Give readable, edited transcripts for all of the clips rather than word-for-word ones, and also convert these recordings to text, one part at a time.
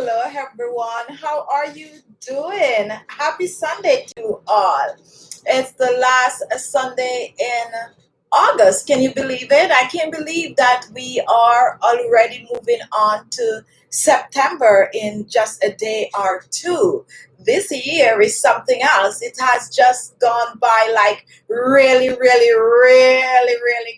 Hello, everyone. How are you doing? Happy Sunday to all. It's the last Sunday in August. Can you believe it? I can't believe that we are already moving on to September in just a day or two. This year is something else. It has just gone by like really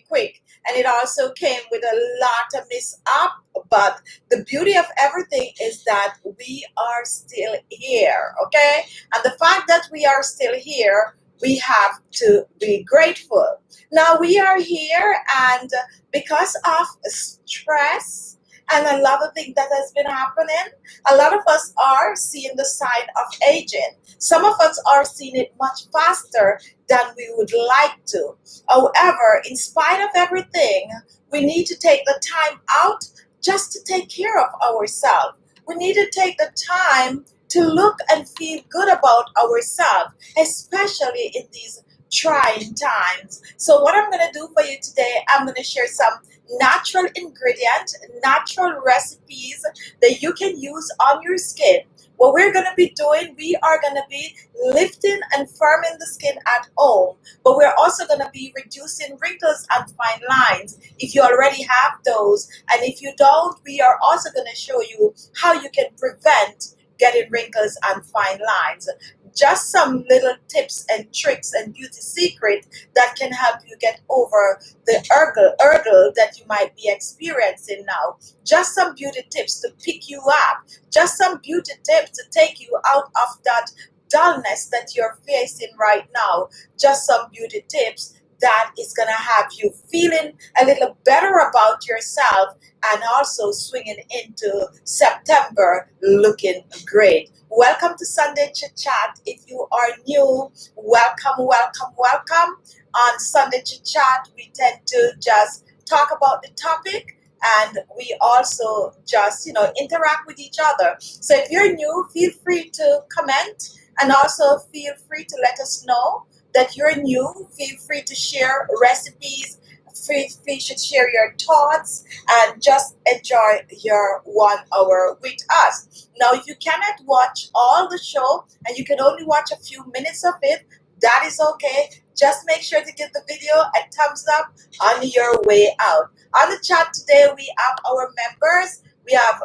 quick. And it also came with a lot of mishap, but the beauty of everything is that we are still here, okay? And the fact that we are still here, we have to be grateful. Now we are here, and because of stress and a lot of things that has been happening, a lot of us are seeing the sign of aging. Some of us are seeing it much faster than we would like to. However, in spite of everything, we need to take the time out just to take care of ourselves. We need to take the time to look and feel good about ourselves, especially in these trying times. So what I'm going to do for you today, I'm going to share some natural ingredients, natural recipes that you can use on your skin. What we're going to be doing, we are going to be lifting and firming the skin at home, but we're also going to be reducing wrinkles and fine lines if you already have those. And if you don't, we are also going to show you how you can prevent getting wrinkles and fine lines. Just some little tips and tricks and beauty secrets that can help you get over the hurdle that you might be experiencing now. Just some beauty tips to pick you up. Just some beauty tips to take you out of that dullness that you're facing right now. Just some beauty tips that is going to have you feeling a little better about yourself and also swinging into September looking great. Welcome to Sunday Chit Chat. If you are new, welcome. On Sunday Chit Chat, we tend to just talk about the topic, and we also just, interact with each other. So if you're new, feel free to comment, and also feel free to let us know that you're new. Feel free to share recipes. Feel free to share your thoughts and just enjoy your 1 hour with us. Now, if you cannot watch all the show and you can only watch a few minutes of it, that is okay. Just make sure to give the video a thumbs up on your way out. On the chat today, we have our members. We have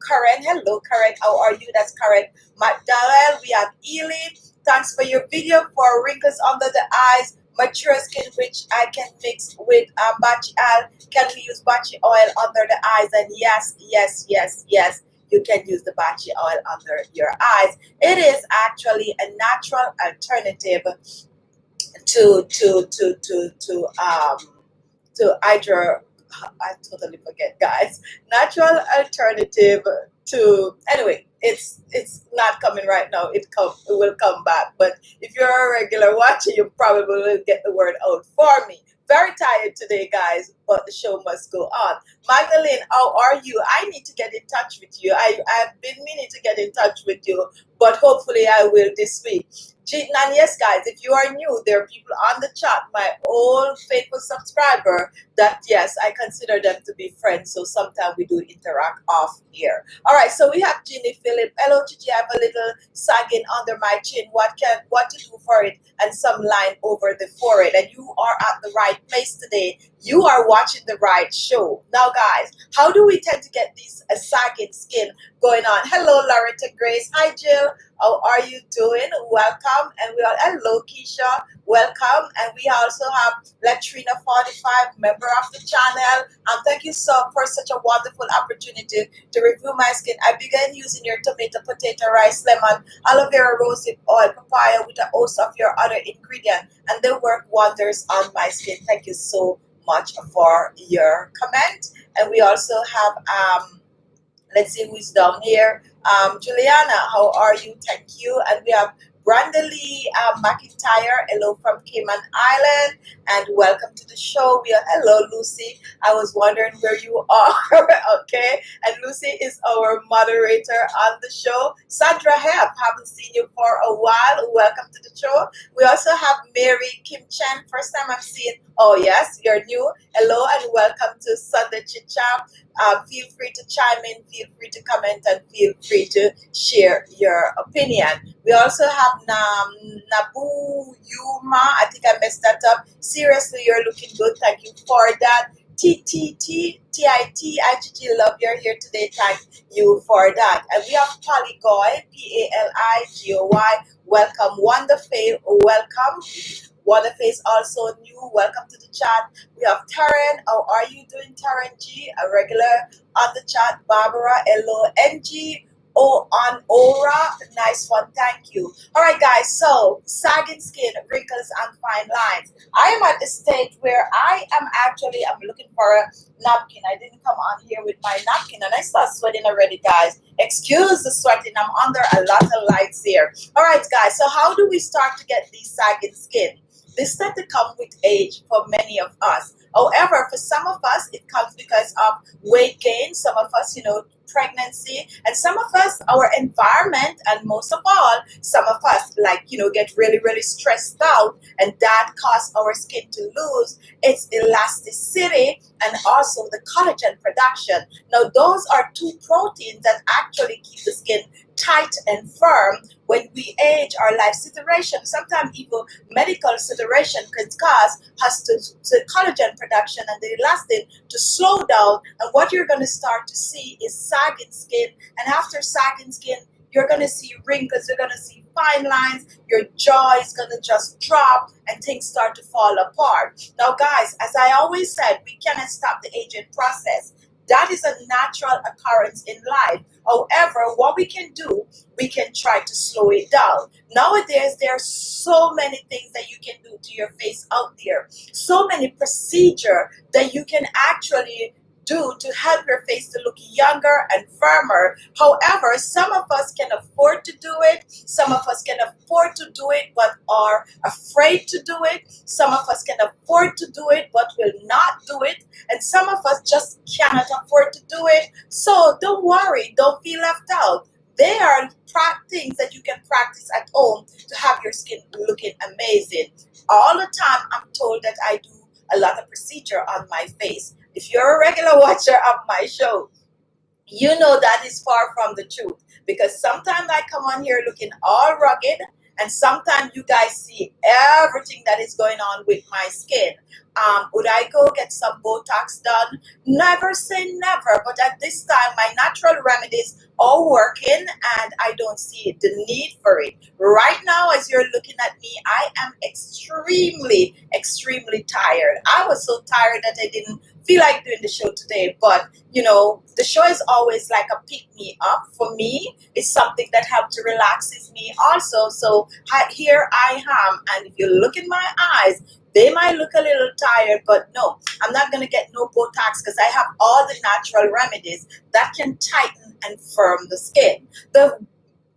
Karen. Hello, Karen. How are you? That's Karen McDowell. We have Ely. Thanks for your video for wrinkles under the eyes, mature skin, which I can mix with bachi oil. Can we use bachi oil under the eyes? And yes, you can use the bachi oil under your eyes. It is actually a natural alternative to hydro. I totally forget, guys. Natural alternative to, anyway, it's not coming right now. It will come back. But if you're a regular watcher, you probably will get the word out for me. Very tired today, guys, but the show must go on. Magdalene, how are you? I need to get in touch with you. I've been meaning to get in touch with you, but hopefully I will this week. And yes, guys, if you are new, there are people on the chat, my old faithful subscriber, that yes, I consider them to be friends. So sometimes we do interact off here. All right, so we have Ginny Phillip. Hello, Gigi. I have a little sagging under my chin. What to do for it? And some line over the forehead. And you are at the right place today. You are watching the right show. Now, guys, how do we tend to get this sagging skin going on? Hello, Loretta Grace. Hi, Jill. How are you doing? Welcome. And we are, hello, Keisha. Welcome. And we also have Latrina45, member of the channel. Thank you so for such a wonderful opportunity to review my skin. I began using your tomato, potato, rice, lemon, aloe vera, rosehip oil, papaya with a host of your other ingredients, and they work wonders on my skin. Thank you so much for your comment. And we also have let's see who's down here. Juliana, how are you? Thank you. And we have Brandalee McIntyre. Hello from Cayman Island, and welcome to the show. Hello, Lucy. I was wondering where you are. Okay, and Lucy is our moderator on the show. Sandra Hep, haven't seen you for a while. Welcome to the show. We also have Mary Kim Chen. First time I'm seeing. Oh yes, you're new. Hello and welcome to Sunday Chit Chat. Feel free to chime in, feel free to comment, and feel free to share your opinion. We also have Nabu Yuma. I think I messed that up. Seriously, you're looking good. Thank you for that. TIT, love you're here today. Thank you for that. And we have Polygoy, PALIGOY. Welcome. Wonderful. Welcome. Wonderful is also new. Welcome to the chat. We have Taryn. How are you doing, Taryn G? A regular on the chat. Barbara, LONG. Oh, on Aura, nice one, thank you. All right, guys, so sagging skin, wrinkles, and fine lines. I am at the stage where I'm looking for a napkin. I didn't come on here with my napkin, and I start sweating already, guys. Excuse the sweating, I'm under a lot of lights here. All right, guys, so how do we start to get these sagging skin? They start to come with age for many of us. However, for some of us, it comes because of weight gain. Some of us, pregnancy, and some of us, our environment, and most of all, some of us get really, really stressed out, and that causes our skin to lose its elasticity and also the collagen production. Now, those are two proteins that actually keep the skin tight and firm. When we age, our life situation, sometimes even medical situation, can cause us to collagen production and the elastin to slow down. And what you're going to start to see is sagging skin. And after sagging skin, you're going to see wrinkles, you're going to see fine lines, your jaw is going to just drop, and things start to fall apart. Now, guys, as I always said, we cannot stop the aging process. That is a natural occurrence in life. However, what we can do, we can try to slow it down. Nowadays, there are so many things that you can do to your face out there. So many procedures that you can actually do to help your face to look younger and firmer. However, some of us can afford to do it. Some of us can afford to do it but are afraid to do it. Some of us can afford to do it but will not do it. And some of us just cannot afford to do it. So don't worry. Don't feel left out. There are things that you can practice at home to have your skin looking amazing. All the time, I'm told that I do a lot of procedure on my face. If you're a regular watcher of my show, you know that is far from the truth, because sometimes I come on here looking all rugged, and sometimes you guys see everything that is going on with my skin. Would I go get some Botox done? Never say never, but at this time my natural remedies are working and I don't see the need for it. Right now, as you're looking at me, I am extremely, extremely tired. I was so tired that I didn't feel like doing the show today, but the show is always like a pick me up for me. It's something that helps to relaxes me also. So here I am, and if you look in my eyes, they might look a little tired, but no, I'm not going to get no Botox because I have all the natural remedies that can tighten and firm the skin. The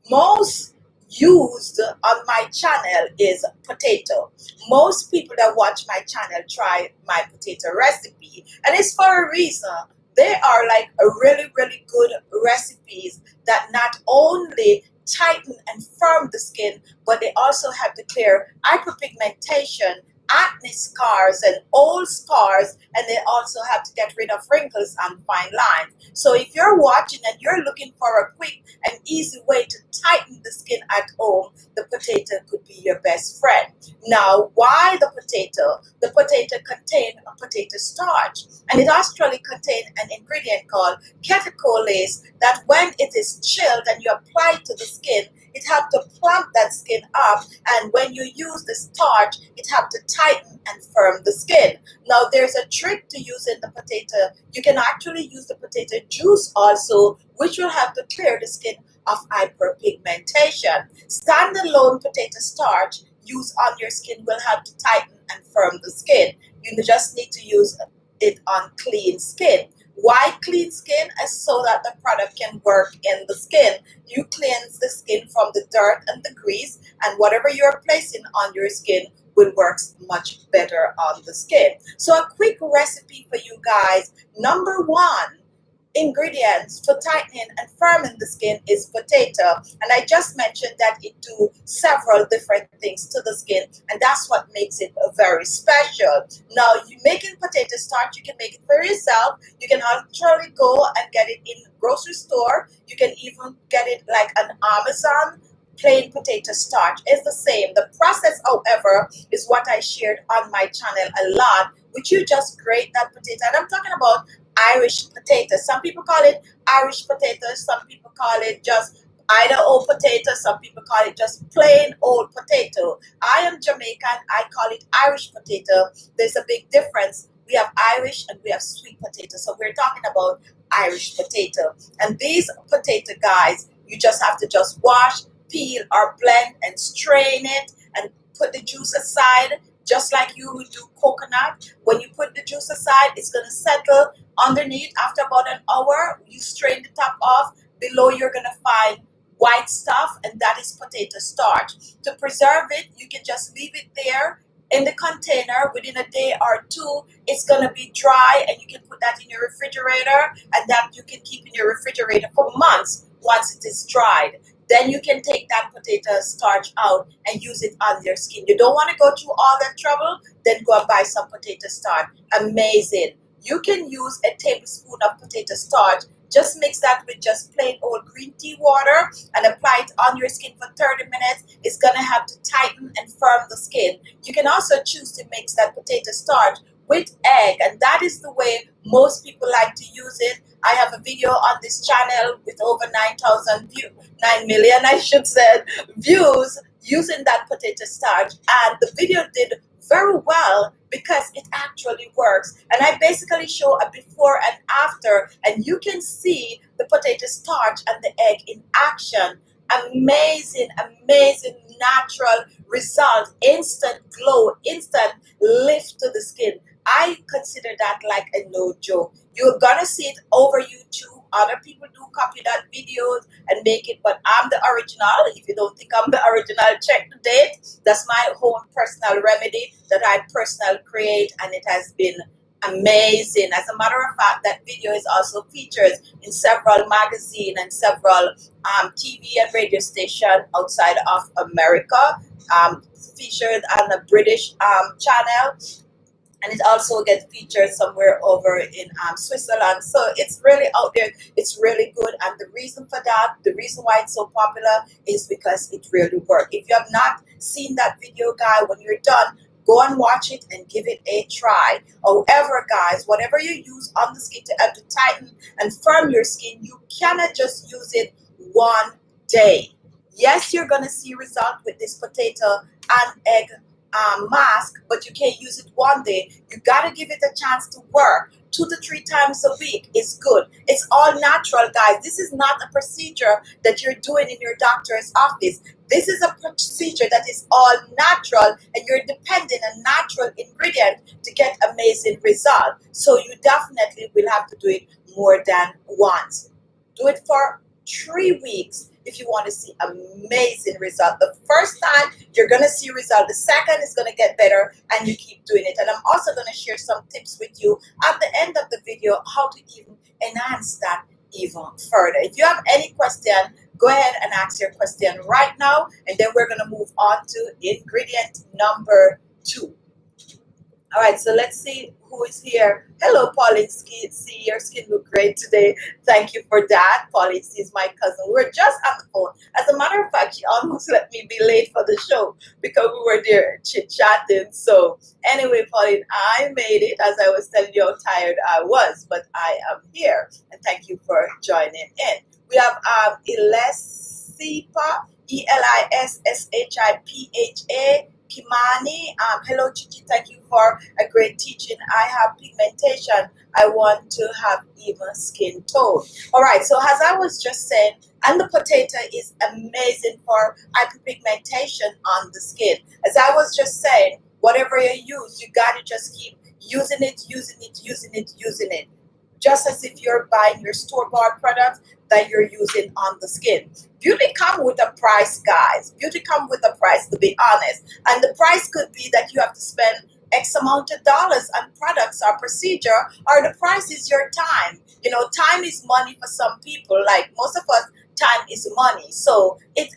most used on my channel is potato. Most people that watch my channel try my potato recipe, and it's for a reason. They are like a really, really good recipes that not only tighten and firm the skin, but they also have to clear hyperpigmentation, acne scars, and old scars, and they also have to get rid of wrinkles and fine lines. So if you're watching and you're looking for a quick and easy way to tighten the skin at home, the potato could be your best friend. Now, why the potato? The potato contains a potato starch, and it actually contains an ingredient called catecholase that when it is chilled and you apply it to the skin, it helps to plump that skin up, and when you use the starch, it helps to tighten and firm the skin. Now, there's a trick to using the potato. You can actually use the potato juice also, which will help to clear the skin of hyperpigmentation. Standalone potato starch used on your skin will help to tighten and firm the skin. You just need to use it on clean skin. Why clean skin? Is so that the product can work in the skin. You cleanse the skin from the dirt and the grease, and whatever you're placing on your skin will work much better on the skin. So a quick recipe for you guys. Number one ingredients for tightening and firming the skin is potato, and I just mentioned that it do several different things to the skin, and that's what makes it very special. Now, you making potato starch, you can make it for yourself. You can actually go and get it in grocery store. You can even get it like an Amazon. Plain potato starch is the same. The process, however, is what I shared on my channel a lot, which you just grate that potato, and I'm talking about Irish potato. Some people call it Irish potato, some people call it just Idaho potato, some people call it just plain old potato. I am Jamaican, I call it Irish potato. There's a big difference. We have Irish and we have sweet potato. So we're talking about Irish potato. And these potato guys, you just have to just wash, peel or blend and strain it and put the juice aside, just like you would do coconut. When you put the juice aside, it's going to settle underneath. After about an hour, you strain the top off. Below, you're going to find white stuff, and that is potato starch. To preserve it, you can just leave it there in the container. Within a day or two, it's going to be dry, and you can put that in your refrigerator, and that you can keep in your refrigerator for months once it is dried. Then you can take that potato starch out and use it on your skin. You don't want to go through all that trouble, then go and buy some potato starch. Amazing. You can use a tablespoon of potato starch. Just mix that with just plain old green tea water and apply it on your skin for 30 minutes. It's going to help to tighten and firm the skin. You can also choose to mix that potato starch with egg, and that is the way most people like to use it. I have a video on this channel with over 9,000 views, 9 million I should say, views using that potato starch, and the video did very well because it actually works. And I basically show a before and after, and you can see the potato starch and the egg in action. Amazing, amazing natural result, instant glow, instant lift to the skin. I consider that like a no joke. You're gonna see it over YouTube. Other people do copy that videos and make it, but I'm the original. If you don't think I'm the original, check the date. That's my own personal remedy that I personally create, and it has been amazing. As a matter of fact, that video is also featured in several magazines and several TV and radio stations outside of America, featured on a British channel, and it also gets featured somewhere over in Switzerland. So it's really out there. It's really good, and the reason for that, the reason why it's so popular, is because it really works. If you have not seen that video, guy, when you're done, go and watch it and give it a try. However, guys, whatever you use on the skin to help to tighten and firm your skin, you cannot just use it one day. Yes, you're going to see result with this potato and egg mask, but you can't use it one day. You got to give it a chance to work. 2 to 3 times a week is good. It's all natural, guys. This is not a procedure that you're doing in your doctor's office. This is a procedure that is all natural, and you're depending on natural ingredient to get amazing result. So you definitely will have to do it more than once. Do it for 3 weeks if you want to see amazing result. The first time you're going to see result. The second is going to get better, and you keep doing it. And I'm also going to share some tips with you at the end of the video how to even enhance that even further. If you have any question, go ahead and ask your question right now, and then we're going to move on to ingredient number 2. All right, so let's see who is here. Hello, Pauline. See, your skin look great today. Thank you for that. Pauline is my cousin. We were just on the phone. As a matter of fact, she almost let me be late for the show because we were there chit-chatting. So anyway, Pauline, I made it, as I was telling you how tired I was, but I am here. And thank you for joining in. We have Elisipa, Elisshipha. Kimani, hello Khichi, thank you for a great teaching. I have pigmentation. I want to have even skin tone. All right, so as I was just saying, and the potato is amazing for hyperpigmentation on the skin. As I was just saying, whatever you use, you got to just keep using it, using it, using it, using it. just as if you're buying your store-bought products that you're using on the skin. Beauty come with a price, guys. Beauty come with a price, to be honest. And the price could be that you have to spend X amount of dollars on products or procedure, or the price is your time. You know, time is money for some people. Like most of us, time is money. So it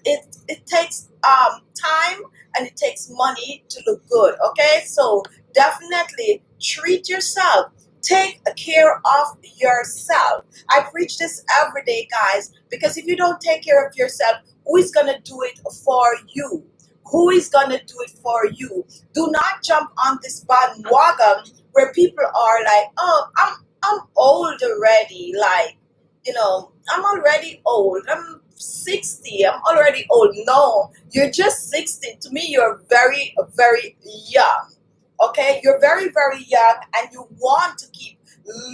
takes time and it takes money to look good. Okay, so definitely treat yourself. Take care of yourself. I preach this every day, guys, because if you don't take care of yourself, who is going to do it for you? Who is going to do it for you? Do not jump on this bandwagon where people are like, oh, I'm old already. Like, you know, I'm already old. I'm 60. I'm already old. No, you're just 60. To me, you're very, very young. Okay, you're very, very young and you want to keep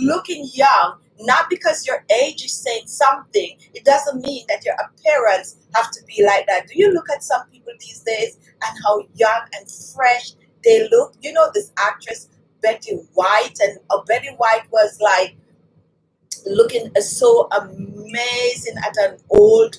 looking young, not because your age is saying something. It doesn't mean that your appearance have to be like that. Do you look at some people these days and how young and fresh they look? You know, this actress Betty White, and Betty White was like looking so amazing at an old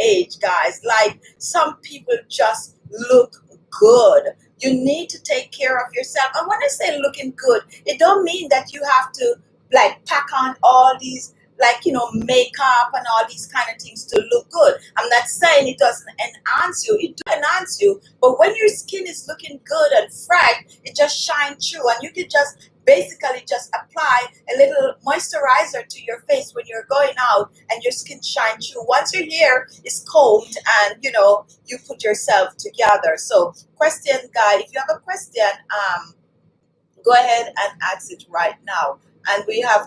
age, guys. Like, some people just look good. You need to take care of yourself. And when I say looking good, it don't mean that you have to like pack on all these, like, you know, makeup and all these kind of things to look good. I'm not saying it doesn't enhance you. It do enhance you, but when your skin is looking good and fresh, it just shines through, and you can just basically just apply a little moisturizer to your face when you're going out, and your skin shines through. Once your hair is combed and, you know, you put yourself together. So question, guy, if you have a question, go ahead and ask it right now. And we have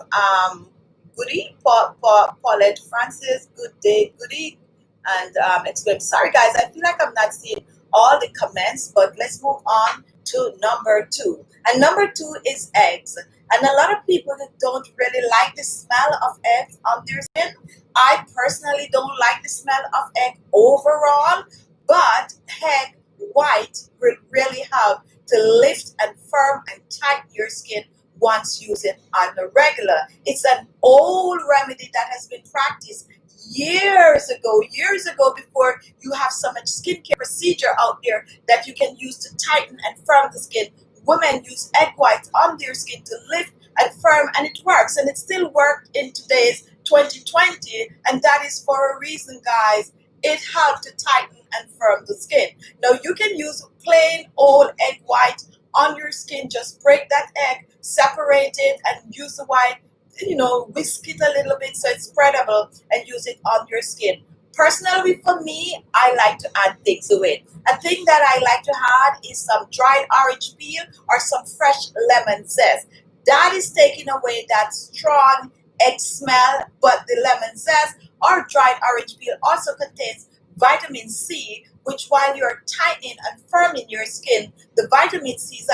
Goody, Paulette Francis, good day, Goody, and explain. Sorry, guys, I feel like I'm not seeing all the comments, but let's move on to number 2. And number 2 is eggs. And a lot of people that don't really like the smell of eggs on their skin. I personally don't like the smell of egg overall, but egg white will really help to lift and firm and tighten your skin once used on the regular. It's an old remedy that has been practiced years ago before you have so much skincare procedure out there that you can use to tighten and firm the skin. Women use egg whites on their skin to lift and firm, and it works, and it still works in today's 2020, and that is for a reason, guys. It helps to tighten and firm the skin. Now, you can use plain old egg white on your skin. Just break that egg, separate it, and use the white, you know, whisk it a little bit so it's spreadable, and use it on your skin. Personally, for me, I like to add things to it. A thing that I like to add is some dried orange peel or some fresh lemon zest. That is taking away that strong egg smell, but the lemon zest or dried orange peel also contains vitamin C, which while you're tightening and firming your skin, the vitamin C is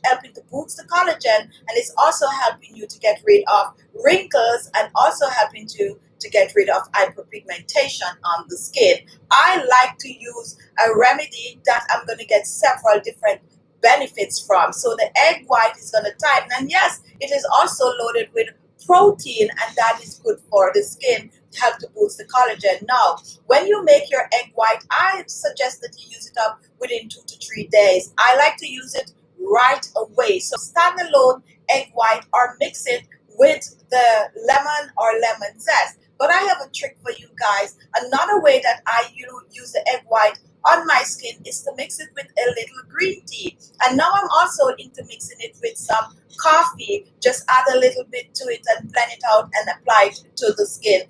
helping to boost the collagen, and it's also helping you to get rid of wrinkles and also helping to get rid of hyperpigmentation on the skin. I like to use a remedy that I'm going to get several different benefits from. So the egg white is going to tighten, and yes, it is also loaded with protein, and that is good for the skin to help to boost the collagen. Now, when you make your egg white, I suggest that you use it up within 2 to 3 days. I like to use it right away. So standalone egg white or mix it with the lemon or lemon zest. But I have a trick for you guys. Another way that I use the egg white on my skin is to mix it with a little green tea. And now I'm also into mixing it with some coffee. Just add a little bit to it and blend it out and apply it to the skin.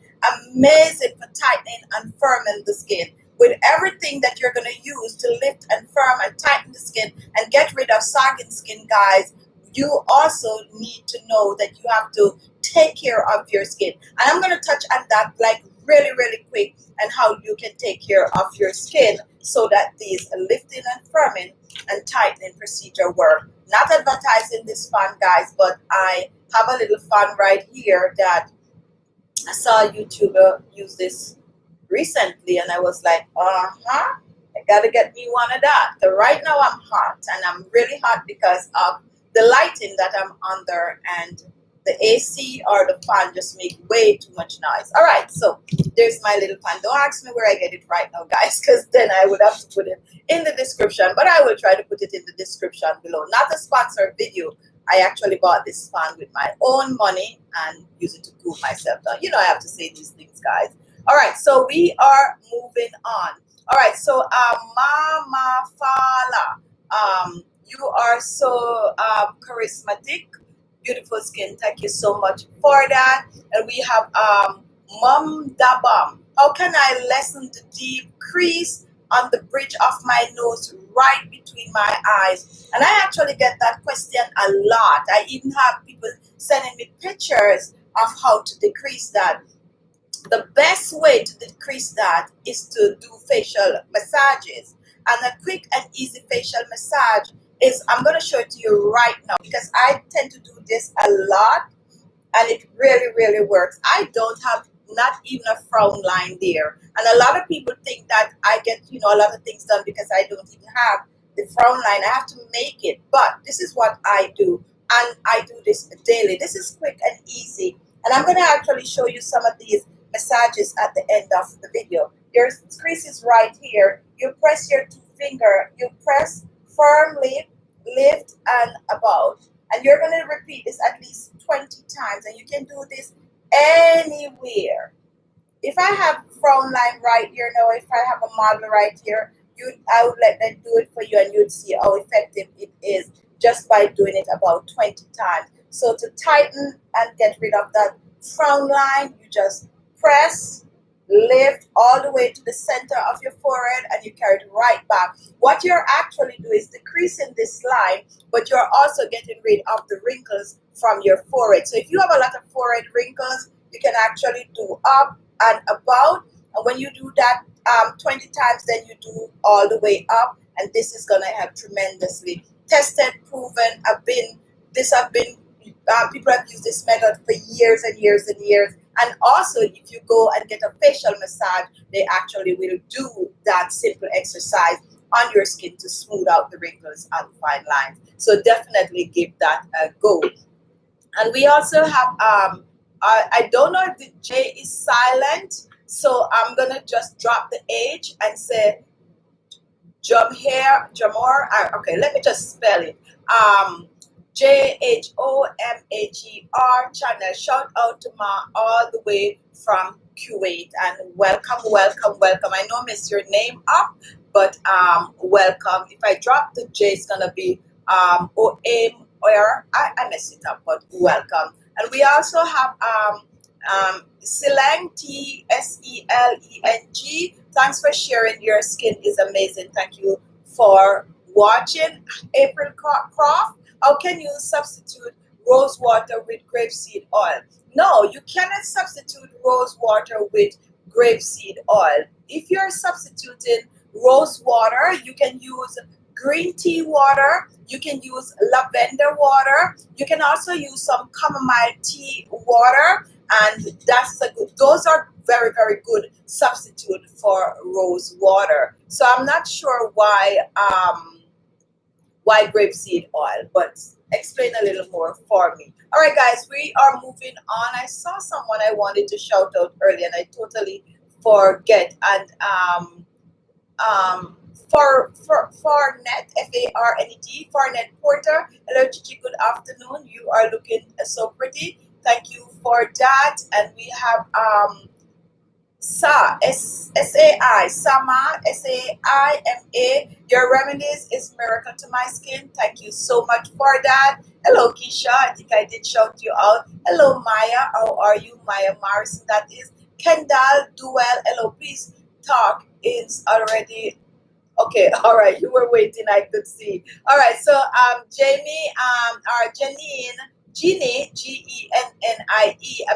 Amazing for tightening and firming the skin. With everything that you're going to use to lift and firm and tighten the skin and get rid of sagging skin, guys, you also need to know that you have to take care of your skin. And I'm going to touch on that like really quick, and how you can take care of your skin so that these lifting and firming and tightening procedure work. Not advertising this fan, guys, but I have a little fan right here that I saw a YouTuber use this recently, and I was like, I gotta get me one of that. So right now I'm hot, and I'm really hot because of the lighting that I'm under, and the AC or the fan just make way too much noise. All right, so there's my little fan. Don't ask me where I get it right now, guys, because then I would have to put it in the description, but I will try to put it in the description below. Not a sponsored video. I actually bought this fan with my own money and use it to cool myself down. You know I have to say these things, guys. All right, so we are moving on. All right, so Mama Fala, you are so charismatic, beautiful skin. Thank you so much for that. And we have Mum Dabam. How can I lessen the deep crease on the bridge of my nose right between my eyes? And I actually get that question a lot. I even have people sending me pictures of how to decrease that. The best way to decrease that is to do facial massages. And a quick and easy facial massage is, I'm going to show it to you right now because I tend to do this a lot and it really, really works. I don't have not even a frown line there. And a lot of people think that I get, a lot of things done because I don't even have the frown line. I have to make it. But this is what I do. And I do this daily. This is quick and easy. And I'm going to actually show you some of these massages at the end of the video. Your crease is right here. You press your two finger. You press firmly, lift, and about. And you're going to repeat this at least 20 times. And you can do this anywhere. If I have frown line right here now, if I have a model right here, I would let them do it for you and you'd see how effective it is just by doing it about 20 times. So to tighten and get rid of that frown line, you just press, lift all the way to the center of your forehead and you carry it right back. What you're actually doing is decreasing this line, but you're also getting rid of the wrinkles from your forehead. So if you have a lot of forehead wrinkles, you can actually do up and about. And when you do that 20 times, then you do all the way up. And this is going to help tremendously. Tested, proven, people have used this method for years and years and years. And also, if you go and get a facial massage, they actually will do that simple exercise on your skin to smooth out the wrinkles and fine lines. So definitely give that a go. And we also have, I don't know if the J is silent, so I'm going to just drop the H and say Jamor. Okay, let me just spell it. JHOMAGER channel. Shout out to Ma all the way from Kuwait and welcome, welcome, welcome. I know I missed your name up, but welcome. If I drop the J, it's gonna be OM or I messed it up, but welcome. And we also have Seleng, TSELENG. Thanks for sharing. Your skin is amazing. Thank you for watching. April Croft. How can you substitute rose water with grapeseed oil? No, you cannot substitute rose water with grapeseed oil. If you're substituting rose water, you can use green tea water, you can use lavender water, you can also use some chamomile tea water, and those are very, very good substitute for rose water. So I'm not sure why grapeseed oil, but explain a little more for me. All right, guys, we are moving on. I saw someone I wanted to shout out earlier, and I totally forget. And Farnet, Farnet, Farnet Porter. Hello, Chichi. Good afternoon. You are looking so pretty. Thank you for that. And we have S-A-I, Sama, S-A-I-M-A. Your remedies is miracle to my skin. Thank you so much for that. Hello, Keisha. I think I did shout you out. Hello, Maya. How are you? Maya Morrison, that is. Kendall, do well. Hello, please talk. It's already... Okay, all right. You were waiting, I could see. All right, so Jamie, Jeannie, Gennie,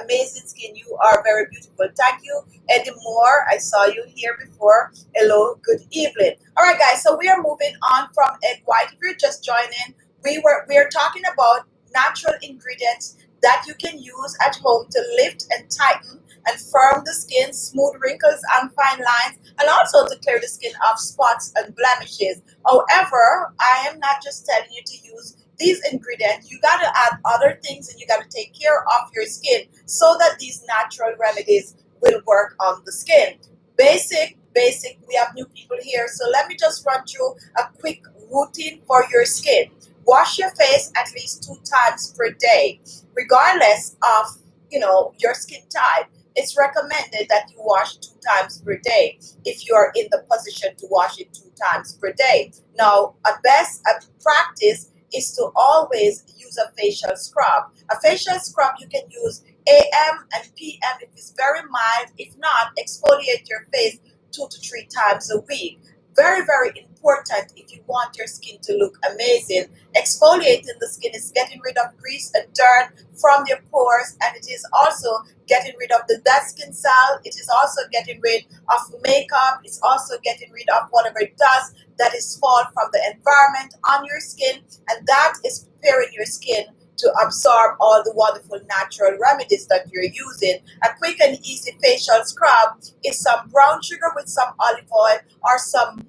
amazing skin. You are very beautiful. Thank you, Eddie Moore. I saw you here before. Hello, good evening. All right, guys. So we are moving on from egg white. If you're just joining, we are talking about natural ingredients that you can use at home to lift and tighten and firm the skin, smooth wrinkles and fine lines, and also to clear the skin of spots and blemishes. However, I am not just telling you to use these ingredients, you got to add other things and you got to take care of your skin so that these natural remedies will work on the skin. Basic, we have new people here, so let me just run through a quick routine for your skin. Wash your face at least 2 times per day, regardless of, your skin type. It's recommended that you wash 2 times per day if you're in the position to wash it 2 times per day. Now, a practice is to always use a facial scrub. A facial scrub you can use AM and PM if it's very mild. If not, exfoliate your face 2 to 3 times a week. Very, very important if you want your skin to look amazing. Exfoliating the skin is getting rid of grease and dirt from your pores, and it is also getting rid of the dead skin cell. It is also getting rid of makeup. It's also getting rid of whatever it does that is fall from the environment on your skin, and that is preparing your skin to absorb all the wonderful natural remedies that you're using. A quick and easy facial scrub is some brown sugar with some olive oil, or some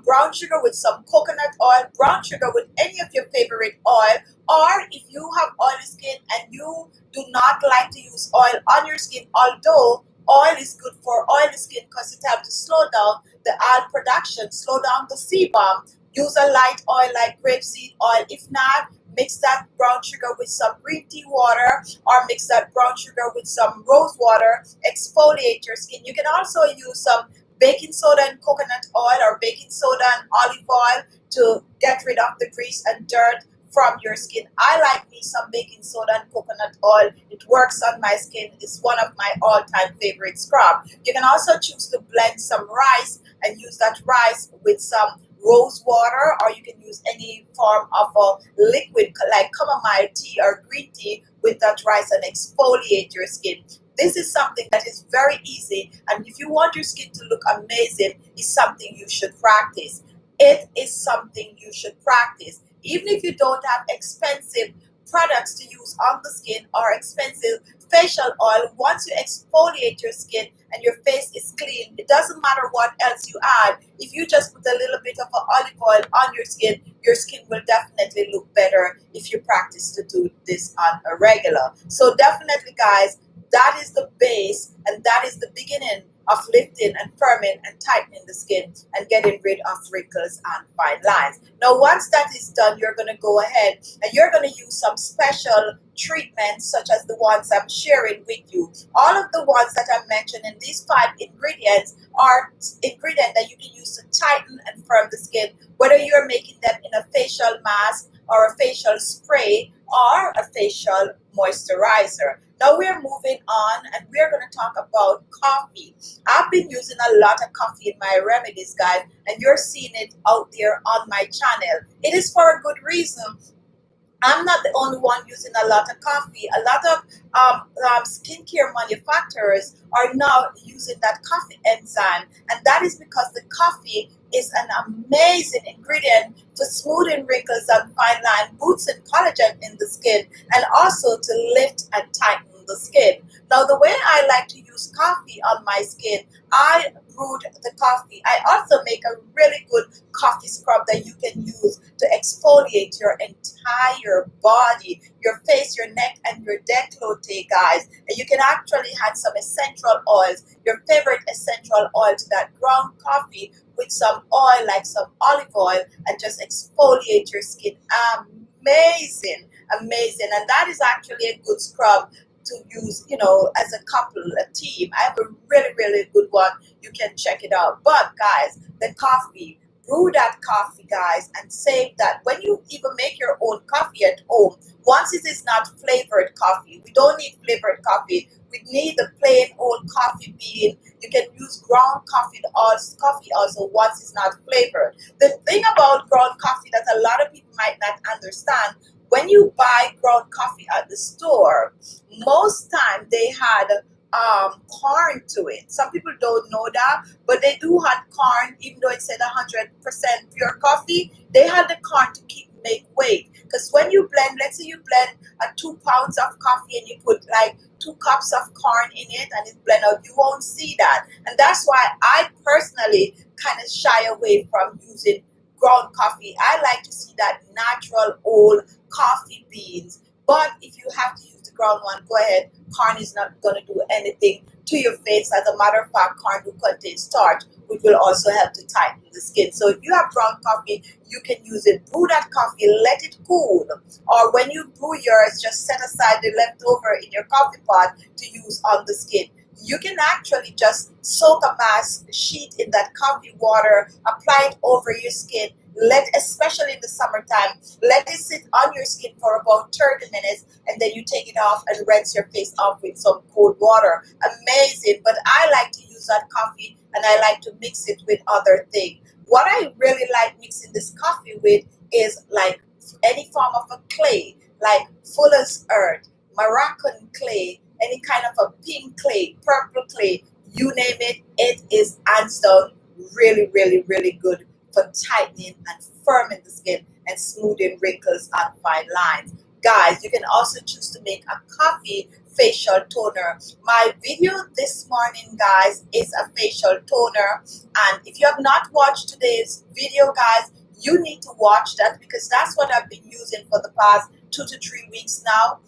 brown sugar with some coconut oil, brown sugar with any of your favorite oil, or if you have oily skin and you do not like to use oil on your skin, although oil is good for oily skin because it helps to slow down the oil production, slow down the sebum. Use a light oil like grapeseed oil. If not, mix that brown sugar with some green tea water, or mix that brown sugar with some rose water. Exfoliate your skin. You can also use some baking soda and coconut oil, or baking soda and olive oil to get rid of the grease and dirt from your skin. I like me some baking soda and coconut oil. It works on my skin. It's one of my all-time favorite scrub. You can also choose to blend some rice and use that rice with some rose water, or you can use any form of a liquid like chamomile tea or green tea with that rice and exfoliate your skin. This is something that is very easy, and if you want your skin to look amazing, it's something you should practice. It is something you should practice. Even if you don't have expensive products to use on the skin or expensive facial oil, once you exfoliate your skin and your face is clean, it doesn't matter what else you add. If you just put a little bit of olive oil on your skin will definitely look better if you practice to do this on a regular. So definitely, guys, that is the base, and that is the beginning of lifting and firming and tightening the skin and getting rid of wrinkles and fine lines. Now, once that is done, you're going to go ahead and you're going to use some special treatments such as the ones I'm sharing with you. All of the ones that I mentioned in these 5 ingredients are ingredients that you can use to tighten and firm the skin, whether you're making them in a facial mask or a facial spray or a facial moisturizer. Now we're moving on, and we're going to talk about coffee. I've been using a lot of coffee in my remedies, guys, and you're seeing it out there on my channel. It is for a good reason. I'm not the only one using a lot of coffee. A lot of skincare manufacturers are now using that coffee enzyme, and that is because the coffee is an amazing ingredient for smoothing wrinkles and fine lines, boosting collagen in the skin, and also to lift and tighten the skin. Now, the way I like to use coffee on my skin, I brewed the coffee. I also make a really good coffee scrub that you can use to exfoliate your entire body, your face, your neck, and your décolleté, guys. And you can actually add some essential oils, your favorite essential oil, to that ground coffee with some oil, like some olive oil, and just exfoliate your skin. Amazing, amazing. And that is actually a good scrub to use, as a couple, a team. I have a really, really good one. You can check it out. But guys, the coffee, brew that coffee, guys, and save that. When you even make your own coffee at home, once it is not flavored coffee, we don't need flavored coffee. We need the plain old coffee bean. You can use ground coffee also once it's not flavored. The thing about ground coffee that a lot of people might not understand, when you buy ground coffee at the store, most time they had corn to it. Some people don't know that, but they do have corn, even though it said 100% pure coffee. They had the corn to make weight. Because when you blend, let's say you blend 2 pounds of coffee and you put like 2 cups of corn in it and it's blend out, you won't see that. And that's why I personally kind of shy away from using ground coffee. I like to see that natural old coffee beans. But if you have to use the ground one, go ahead. Corn is not going to do anything to your face. As a matter of fact, corn will contain starch, which will also help to tighten the skin. So if you have ground coffee, you can use it. Brew that coffee, let it cool. Or when you brew yours, just set aside the leftover in your coffee pot to use on the skin. You can actually just soak a mask sheet in that coffee water, apply it over your skin, especially in the summertime, let it sit on your skin for about 30 minutes, and then you take it off and rinse your face off with some cold water. Amazing. But I like to use that coffee, and I like to mix it with other things. What I really like mixing this coffee with is like any form of a clay, like Fuller's Earth, Moroccan clay, any kind of a pink clay, purple clay, you name it, it is hands down really, really, really good for tightening and firming the skin and smoothing wrinkles and fine lines. Guys, you can also choose to make a coffee facial toner. My video this morning, guys, is a facial toner. And if you have not watched today's video, guys, you need to watch that, because that's what I've been using for the past 2 to 3 weeks now.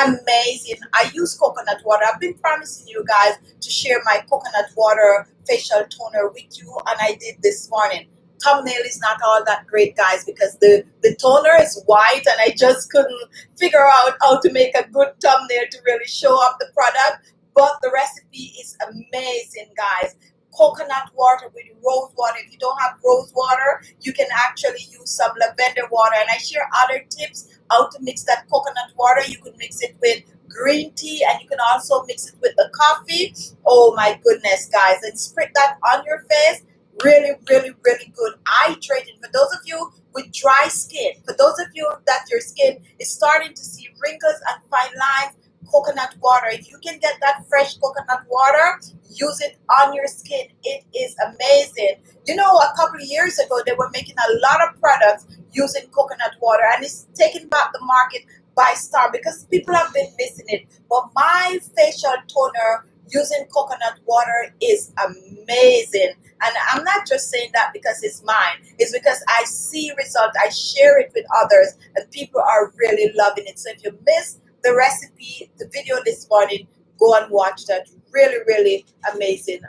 Amazing. I use coconut water. I've been promising you guys to share my coconut water facial toner with you, and I did this morning. Thumbnail is not all that great, guys, because the toner is white and I just couldn't figure out how to make a good thumbnail to really show off the product. But the recipe is amazing, guys. Coconut water with rose water. If you don't have rose water, you can actually use some lavender water. And I share other tips how to mix that coconut water. You could mix it with green tea, and you can also mix it with the coffee. Oh my goodness, guys. And spread that on your face. Really, really, really good. Hydrating. For those of you with dry skin, for those of you that your skin is starting to see wrinkles and fine lines, coconut water. If you can get that fresh coconut water, use it on your skin. It is amazing. You know, a couple of years ago, they were making a lot of products using coconut water, and it's taking back the market by storm because people have been missing it. But my facial toner using coconut water is amazing. And I'm not just saying that because it's mine. It's because I see results. I share it with others, and people are really loving it. So if you missed the recipe, the video this morning, go and watch that. Really, really amazing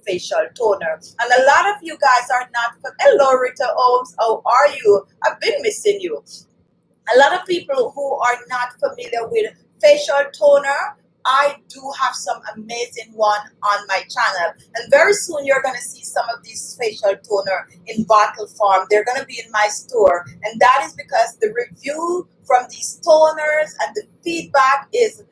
facial toner. And a lot of you guys are not. Hello, Rita Holmes. How are you? I've been missing you. A lot of people who are not familiar with facial toner, I do have some amazing one on my channel, and very soon you're going to see some of these facial toner in bottle form. They're going to be in my store, and that is because the review from these toners and the feedback is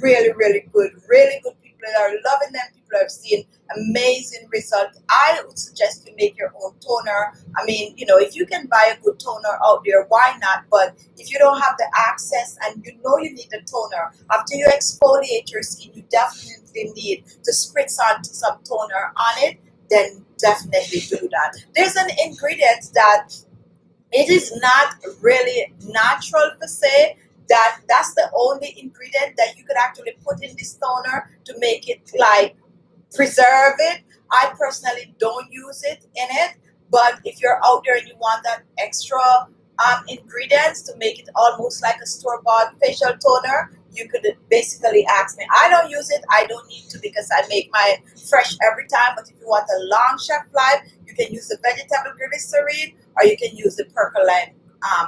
really, really good. Really good. People are loving them. People have seen amazing results. I would suggest you make your own toner. I mean, you know, if you can buy a good toner out there, why not? But if you don't have the access and you know you need a toner, after you exfoliate your skin, you definitely need to spritz on some toner on it, then definitely do that. There's an ingredient that it is not really natural per se. That's the only ingredient that you could actually put in this toner to make it like preserve it. I personally don't use it in it, but if you're out there and you want that extra ingredients to make it almost like a store-bought facial toner, you could basically ask me. I don't use it. I don't need to because I make mine fresh every time. But if you want a long shelf life, you can use the vegetable glycerin, or you can use the percolate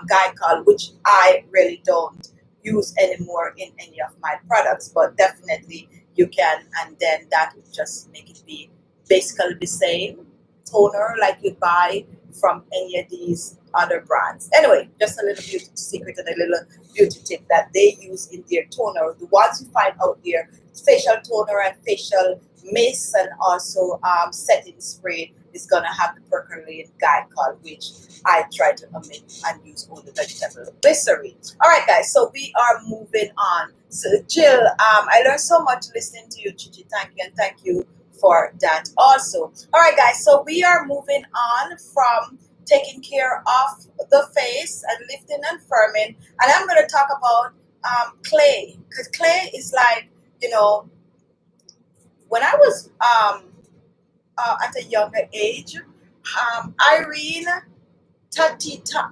glycol, which I really don't use anymore in any of my products, but definitely you can, and then that would just make it be basically the same toner like you buy from any of these other brands. Anyway, just a little beauty secret and a little beauty tip that they use in their toner. The ones you find out there, facial toner and facial mist, and also setting spray is gonna have the percolate glycol, which I try to omit and use only vegetable glycerin. All right, guys, so we are moving on. So Jill, I learned so much listening to you, Khichi. Thank you, and thank you for that also. All right, guys, so we are moving on from taking care of the face and lifting and firming, and I'm going to talk about clay, because clay is like, you know, when I was at a younger age, Irene Tatita,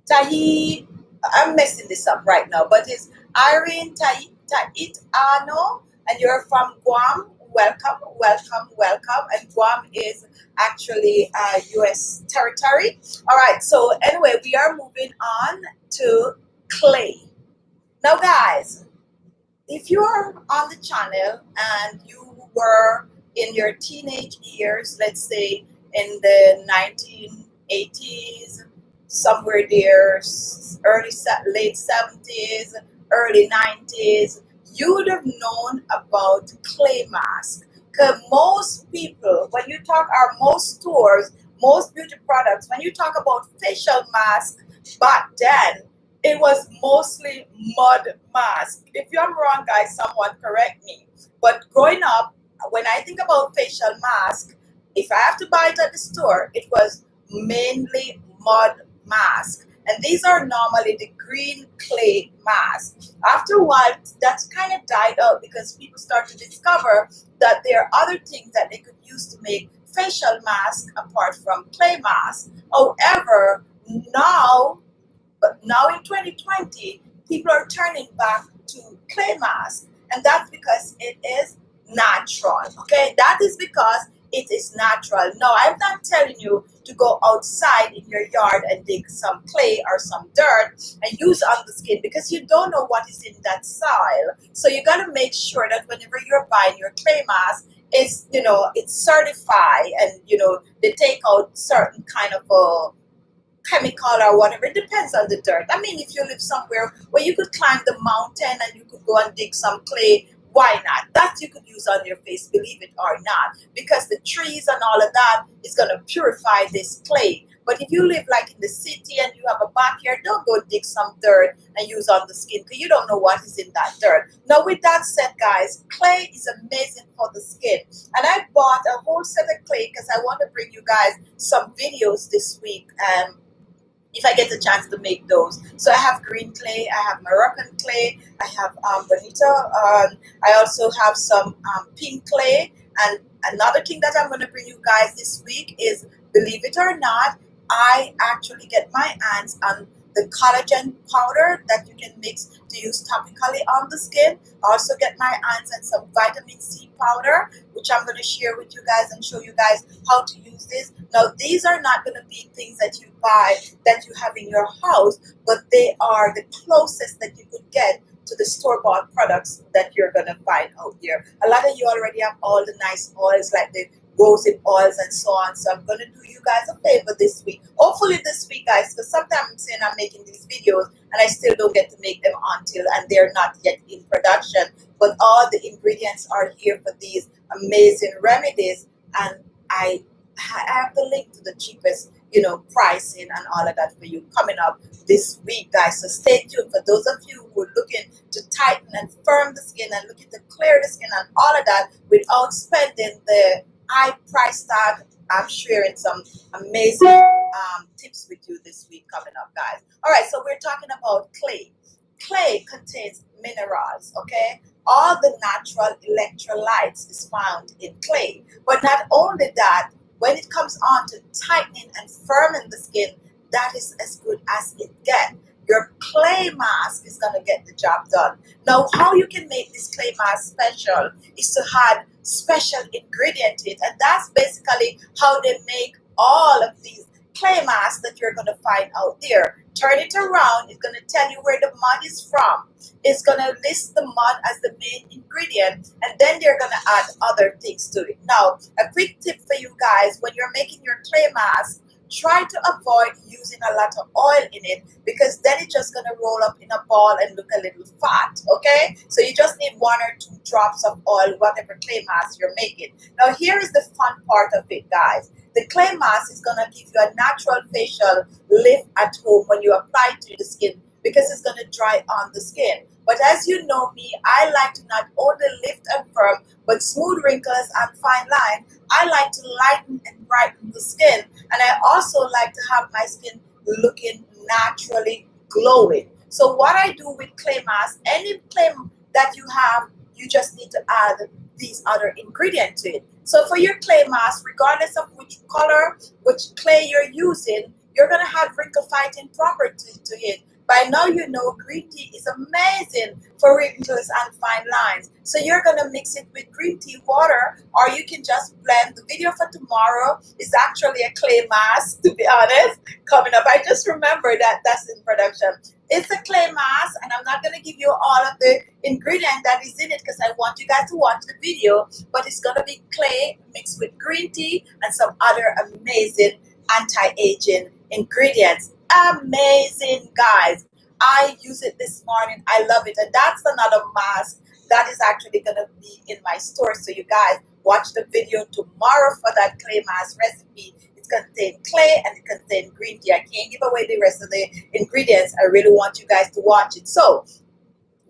Tahi, I'm messing this up right now, but it's Irene Taitano, and you're from Guam. Welcome, welcome, welcome. And Guam is actually U.S. territory. All right, so anyway, we are moving on to clay. Now, guys, if you are on the channel and you were in your teenage years, let's say in the 1980s, somewhere there, late 70s, early 90s, you would have known about clay mask. Because most people, when you talk, or most stores, most beauty products, when you talk about facial mask back then, it was mostly mud mask. If I'm wrong, guys, someone correct me. But growing up, when I think about facial mask, if I have to buy it at the store, it was mainly mud mask. And these are normally the green clay mask. After a while, that's kind of died out because people start to discover that there are other things that they could use to make facial mask apart from clay mask. However, now but now in 2020, people are turning back to clay mask, and that's because it is natural. Okay, that is because it is natural. No, I'm not telling you to go outside in your yard and dig some clay or some dirt and use on the skin because you don't know what is in that soil. So you got to make sure that whenever you're buying your clay mask, it's certified, and they take out certain kind of chemical or whatever. It depends on the dirt. I mean, if you live somewhere where you could climb the mountain and you could go and dig some clay, why not? That you could use on your face, believe it or not, because the trees and all of that is going to purify this clay. But if you live like in the city and you have a backyard, don't go dig some dirt and use on the skin because you don't know what is in that dirt. Now, with that said, guys, clay is amazing for the skin. And I bought a whole set of clay because I want to bring you guys some videos this week. If I get the chance to make those. So I have green clay, I have Moroccan clay, I have bonita, I also have some pink clay. And another thing that I'm going to bring you guys this week is, believe it or not, I actually get my hands on the collagen powder that you can mix to use topically on the skin. I also get my hands on some vitamin C powder, which I'm going to share with you guys and show you guys how to use this. Now, these are not going to be things that you buy that you have in your house, but they are the closest that you could get to the store-bought products that you're going to find out there. A lot of you already have all the nice oils like the rosehip oils and so on. So I'm going to do you guys a favor this week. Hopefully this week, guys, because sometimes I'm saying I'm making these videos and I still don't get to make them until, and they're not yet in production. But all the ingredients are here for these amazing remedies. And I have the link to the cheapest, pricing and all of that for you coming up this week, guys. So stay tuned. For those of you who are looking to tighten and firm the skin and looking to clear the skin and all of that without spending the high price tag, I'm sharing some amazing tips with you this week coming up, guys. All right, so we're talking about clay. Clay contains minerals, okay? All the natural electrolytes is found in clay. But not only that, when it comes on to tightening and firming the skin, that is as good as it gets. Your clay mask is going to get the job done. Now, how you can make this clay mask special is to add special ingredient to it. And that's basically how they make all of these clay masks that you're going to find out there. Turn it around. It's going to tell you where the mud is from. It's going to list the mud as the main ingredient. And then they're going to add other things to it. Now, a quick tip for you guys, when you're making your clay mask, try to avoid using a lot of oil in it because then it's just going to roll up in a ball and look a little fat, okay? So you just need 1 or 2 drops of oil, whatever clay mask you're making. Now, here is the fun part of it, guys. The clay mask is going to give you a natural facial lift at home when you apply it to the skin because it's going to dry on the skin. But as you know me, I like to not only lift and firm, but smooth wrinkles and fine lines. I like to lighten and brighten the skin. And I also like to have my skin looking naturally glowing. So what I do with clay mask, any clay that you have, you just need to add these other ingredients to it. So for your clay mask, regardless of which color, which clay you're using, you're going to have wrinkle fighting property to it. By now, you know green tea is amazing for wrinkles and fine lines. So you're going to mix it with green tea water, or you can just blend. The video for tomorrow is actually a clay mask, to be honest, coming up. I just remember that that's in production. It's a clay mask, and I'm not going to give you all of the ingredient that is in it because I want you guys to watch the video, but it's going to be clay mixed with green tea and some other amazing anti-aging ingredients. Amazing, guys. I use it this morning. I love it. And that's another mask that is actually going to be in my store. So you guys watch the video tomorrow for that clay mask recipe. It contains clay and it contains green tea. I can't give away the rest of the ingredients. I really want you guys to watch it. So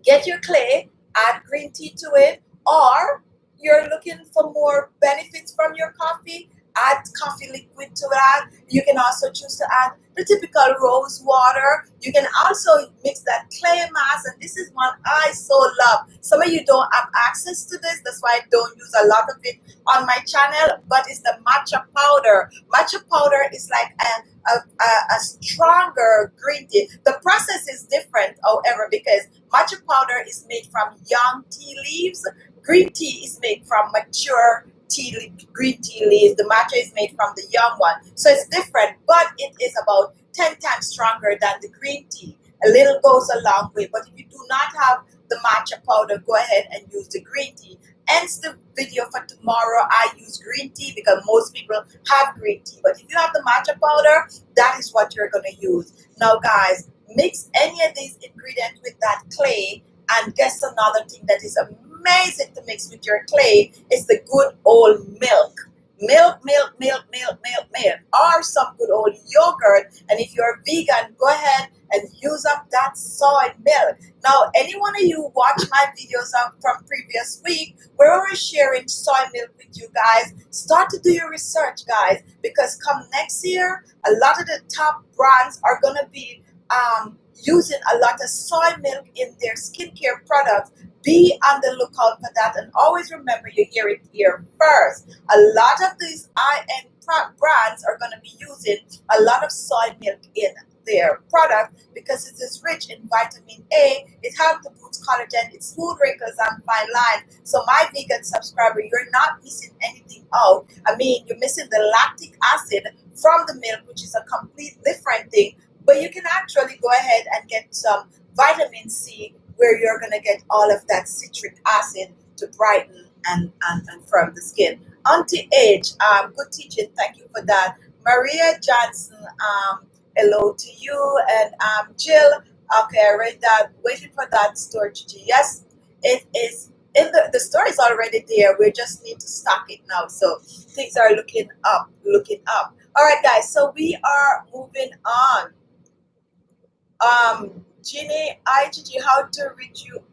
get your clay, add green tea to it, or you're looking for more benefits from your coffee, add coffee liquid to that. You can also choose to add the typical rose water. You can also mix that clay mask, and this is one I so love. Some of you don't have access to this, that's why I don't use a lot of it on my channel, but it's the matcha powder. Matcha powder is like a stronger green tea. The process is different, however, because matcha powder is made from young tea leaves. Green tea is made from mature green tea leaves. The matcha is made from the young one, so it's different, but it is about 10 times stronger than the green tea. A little goes a long way, but if you do not have the matcha powder, go ahead and use the green tea. Hence the video for tomorrow, I use green tea because most people have green tea, but if you have the matcha powder, that is what you're going to use. Now guys, mix any of these ingredients with that clay, and guess another thing that is amazing to mix with your clay is the good old milk. Milk, or some good old yogurt. And if you're vegan, go ahead and use up that soy milk. Now, any one of you watch my videos from previous week where we were sharing soy milk with you guys, start to do your research, guys, because come next year, a lot of the top brands are going to be using a lot of soy milk in their skincare products. Be on the lookout for that, and always remember, you hear it here first. A lot of these high-end brands are going to be using a lot of soy milk in their product because it is rich in vitamin A. It helps to boost collagen. It smooth wrinkles and fine lines. So my vegan subscriber, you're not missing anything out. I mean, you're missing the lactic acid from the milk, which is a complete different thing. But you can actually go ahead and get some vitamin C, where you're going to get all of that citric acid to brighten and firm the skin. Anti-age, good teaching. Thank you for that. Maria Johnson, hello to you. And Jill, okay, I read that. Waiting for that store, Gigi. Yes, it is. In the store is already there. We just need to stock it now. So things are looking up, looking up. All right, guys. So we are moving on. Ginny, Gigi, how to reach you?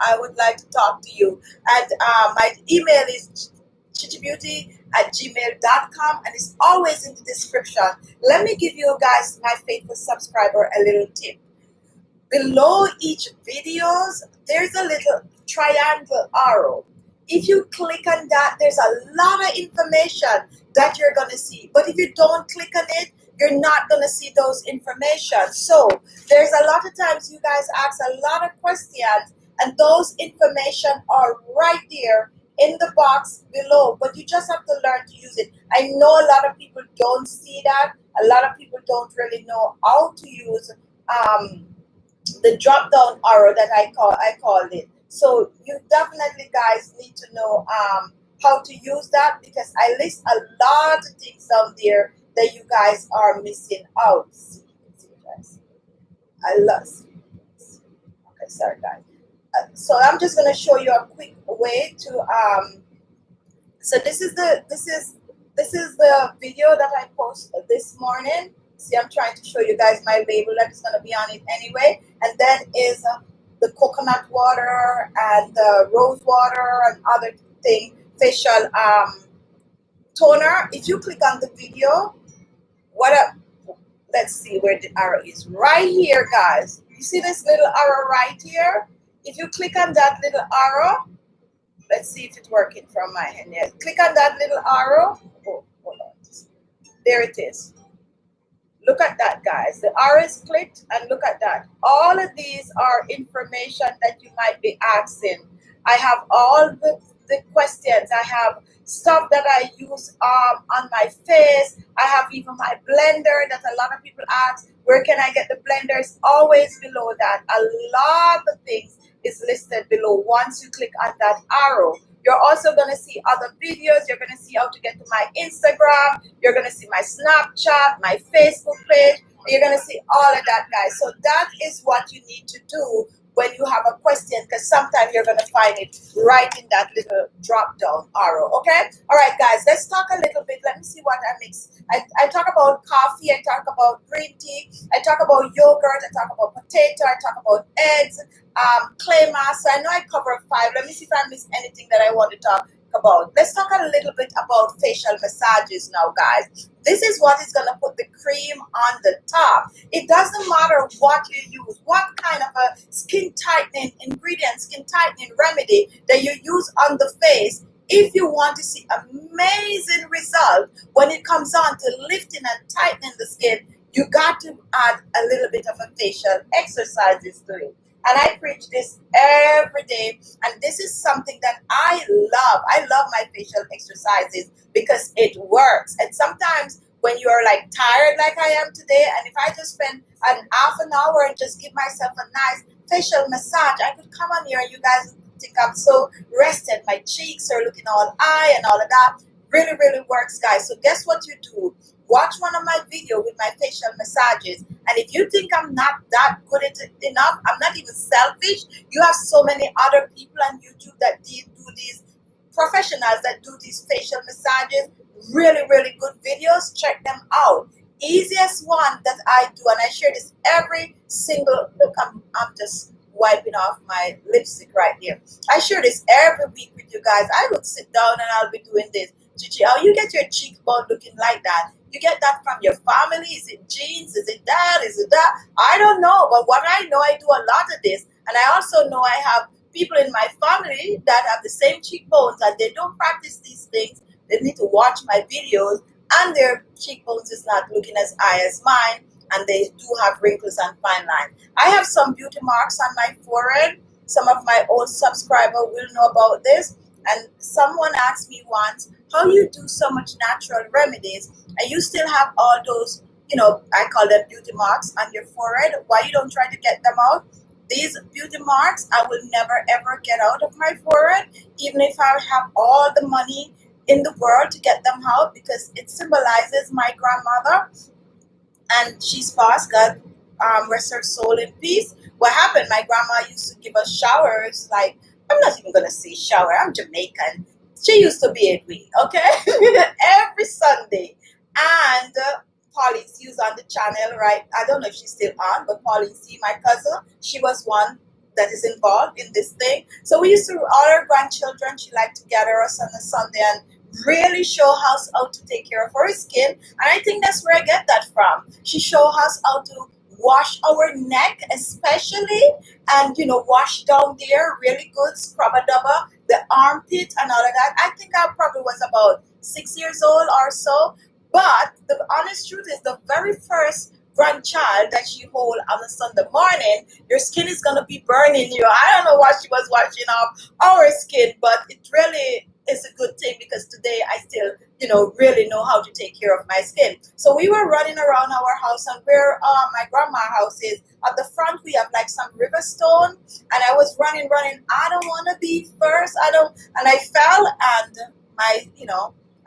I would like to talk to you. And my email is khichibeauty@gmail.com, and it's always in the description. Let me give you guys, my faithful subscriber, a little tip. Below each videos, there's a little triangle arrow. If you click on that, there's a lot of information that you're going to see. But if you don't click on it, you're not going to see those information. So there's a lot of times you guys ask a lot of questions, and those information are right there in the box below, but you just have to learn to use it. I know a lot of people don't see that. A lot of people don't really know how to use the drop down arrow that I called it. So you definitely guys need to know how to use that, because I list a lot of things down there that you guys are missing out. See guys, I lost. Okay, sorry guys. So I'm just going to show you a quick way to so this is the video that I posted this morning. See, I'm trying to show you guys my label that is going to be on it anyway. And then is the coconut water and the rose water and other thing, facial toner. If you click on the video, let's see where the arrow is. Right here, guys. You see this little arrow right here? If you click on that little arrow, let's see if it's working from my hand. Yeah. Click on that little arrow. Oh, hold on. There it is. Look at that, guys. The R is clicked, and look at that. All of these are information that you might be asking. I have all the questions. I have stuff that I use on my face. I have even my blender that a lot of people ask, where can I get the blender? It's always below that. A lot of things is listed below once you click on that arrow. You're also going to see other videos. You're going to see how to get to my Instagram. You're going to see my Snapchat, my Facebook page. You're going to see all of that, guys. So that is what you need to do when you have a question, because sometimes you're going to find it right in that little drop down arrow. Okay. All right, guys, let's talk a little bit. Let me see what I mix. I talk about coffee. I talk about green tea. I talk about yogurt. I talk about potato. I talk about eggs, clay mass. So I know I covered 5. Let me see if I missed anything that I want to talk about. Let's talk a little bit about facial massages now, guys. This is what is going to put the cream on the top. It doesn't matter what you use, what kind of a skin tightening ingredient, skin tightening remedy that you use on the face. If you want to see amazing result when it comes on to lifting and tightening the skin, you got to add a little bit of a facial exercises to it. And I preach this every day. And this is something that I love. I love my facial exercises because it works. And sometimes when you're like tired like I am today, and if I just spend an half an hour and just give myself a nice facial massage, I could come on here and you guys think I'm so rested. My cheeks are looking all eye and all of that. Really, really works, guys. So guess what you do? Watch one of my videos with my facial massages. And if you think I'm not that good at it enough, I'm not even selfish. You have so many other people on YouTube that do these, professionals that do these facial massages. Really, really good videos. Check them out. Easiest one that I do, and I share this every single, look, I'm just wiping off my lipstick right here. I share this every week with you guys. I would sit down and I'll be doing this. Khichi, how you get your cheekbone looking like that? You get that from your family? Is it genes? Is it that? Is it that? I don't know. But what I know, I do a lot of this. And I also know I have people in my family that have the same cheekbones and they don't practice these things. They need to watch my videos and their cheekbones is not looking as high as mine. And they do have wrinkles and fine lines. I have some beauty marks on my forehead. Some of my old subscribers will know about this. And someone asked me once, how you do so much natural remedies and you still have all those, I call them beauty marks on your forehead. Why you don't try to get them out? These beauty marks, I will never ever get out of my forehead, even if I have all the money in the world to get them out, because it symbolizes my grandmother and she's passed. God rest her soul in peace. What happened? My grandma used to give us showers. Like, I'm not even gonna say shower. I'm Jamaican. She used to be with me, okay, every Sunday. And Pauline C was on the channel, right? I don't know if she's still on, but Pauline C, my cousin, she was one that is involved in this thing. So we used to, all our grandchildren, she liked to gather us on a Sunday and really show us how to take care of our skin. And I think that's where I get that from. She showed us how to wash our neck especially, and wash down there really good, scrub a double, the armpit and all of that. I think I probably was about 6 years old or so. But the honest truth is, the very first grandchild that she hold on a Sunday morning, your skin is gonna be burning you. I don't know what she was washing off our skin, but it really is a good thing because today I still, really know how to take care of my skin. So we were running around our house, and where my grandma's house is, at the front we have like some river stone, and I was running. I don't want to be first. And I fell, and my,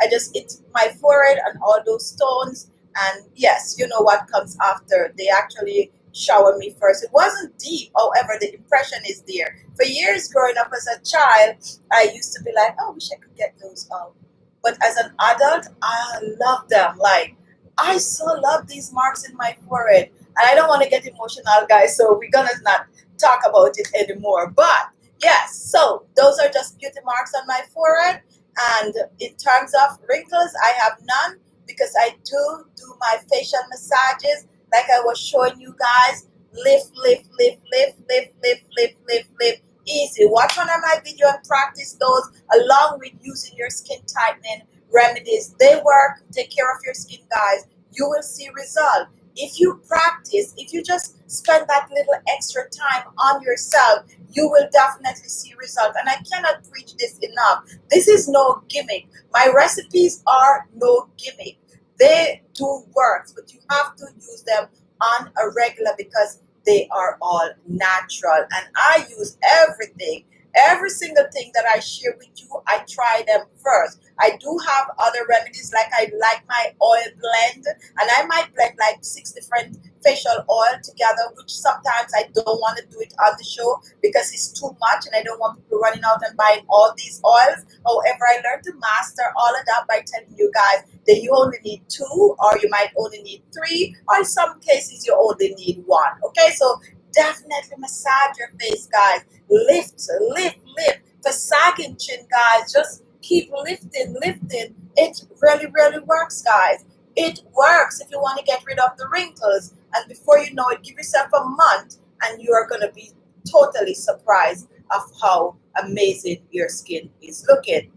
I just hit my forehead and all those stones. And yes, you know what comes after. They actually showered me first. It wasn't deep, however, the impression is there. For years growing up as a child, I used to be like, oh, I wish I could get those out. But as an adult, I love them. Like, I so love these marks in my forehead. And I don't want to get emotional, guys, so we're going to not talk about it anymore. But yes, so those are just beauty marks on my forehead. And in terms of wrinkles, I have none because I do my facial massages like I was showing you guys. Lift, lift, lift, lift, lift, lift, lift, lift, lift. Easy. Watch one of my video and practice those along with using your skin tightening remedies. They work. Take care of your skin, guys. You will see result. if you practice, if you just spend that little extra time on yourself, you will definitely see results. And I cannot preach this enough. This is no gimmick. My recipes are no gimmick. They do work, but you have to use them on a regular because they are all natural. And I use everything. Every single thing that I share with you, I try them first. I do have other remedies, like I like my oil blend, and I might blend like 6 different facial oil together, which sometimes I don't want to do it on the show because it's too much and I don't want people running out and buying all these oils. However, I learned to master all of that by telling you guys that you only need 2, or you might only need 3, or in some cases you only need 1. Okay, so definitely massage your face, guys. Lift, lift, lift. For sagging chin, guys, just keep lifting, lifting. It really, really works, guys. It works if you want to get rid of the wrinkles. And before you know it, give yourself a month and you are going to be totally surprised of how amazing your skin is looking.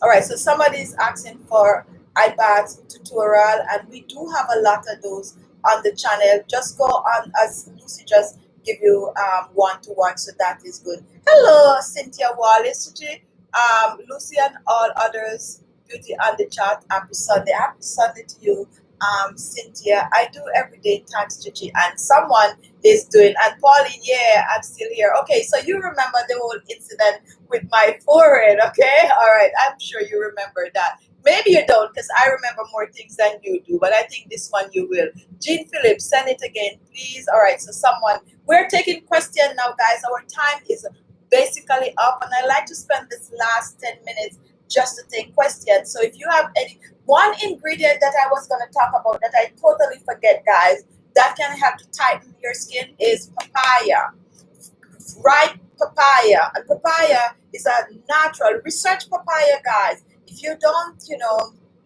All right, so somebody is asking for eye bath tutorial, and we do have a lot of those on the channel. Just go on, as Lucy just give you one to one, so that is good. Hello, Cynthia Wallace, Lucy and all others, beauty on the chat. Happy Sunday. Happy Sunday to you, Cynthia. I do every day, thanks, Chichi. And someone is doing, and Pauline, yeah, I'm still here. Okay, so you remember the whole incident with my forehead, okay? All right, I'm sure you remember that. Maybe you don't, because I remember more things than you do, but I think this one you will. Jean Phillips, send it again, please. All right, so someone, we're taking questions now, guys. Our time is basically up, and I like to spend this last 10 minutes just to take questions. So if you have any, one ingredient that I was going to talk about that I totally forget, guys, that can help to tighten your skin is papaya. Ripe papaya. And papaya is a natural. Research papaya, guys. If you don't,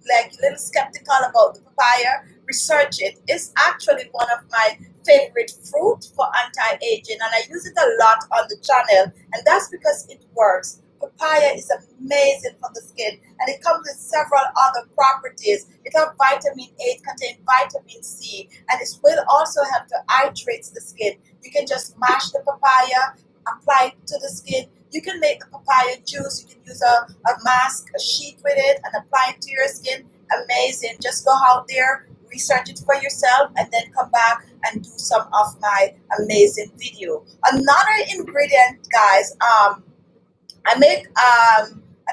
like a little skeptical about the papaya, research it. It's actually one of my favorite fruit for anti-aging, and I use it a lot on the channel, and that's because it works. Papaya is amazing for the skin, and it comes with several other properties. It has vitamin A, it contains vitamin C, and it will also help to hydrate the skin. You can just mash the papaya, apply it to the skin. You can make the papaya juice. You can use a mask, a sheet with it, and apply it to your skin. Amazing. Just go out there, research it for yourself, and then come back and do some of my amazing video. Another ingredient, guys, I make I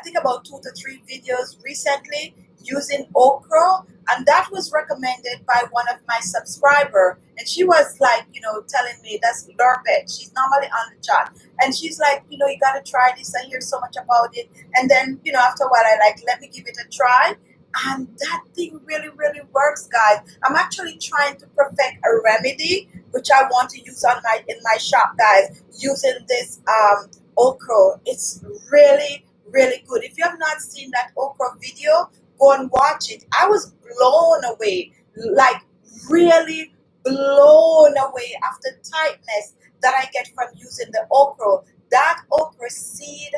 think about 2 to 3 videos recently using okra, and that was recommended by one of my subscriber, and she was like, telling me, that's Lorbet, she's normally on the chat, and she's like, you gotta try this, I hear so much about it. And then after a while I like, let me give it a try, and that thing really, really works, guys. I'm actually trying to perfect a remedy which I want to use in my shop, guys, using this okra. It's really, really good. If you have not seen that okra video, go and watch it. I was blown away, like really blown away of the tightness that I get from using the okra. That okra seed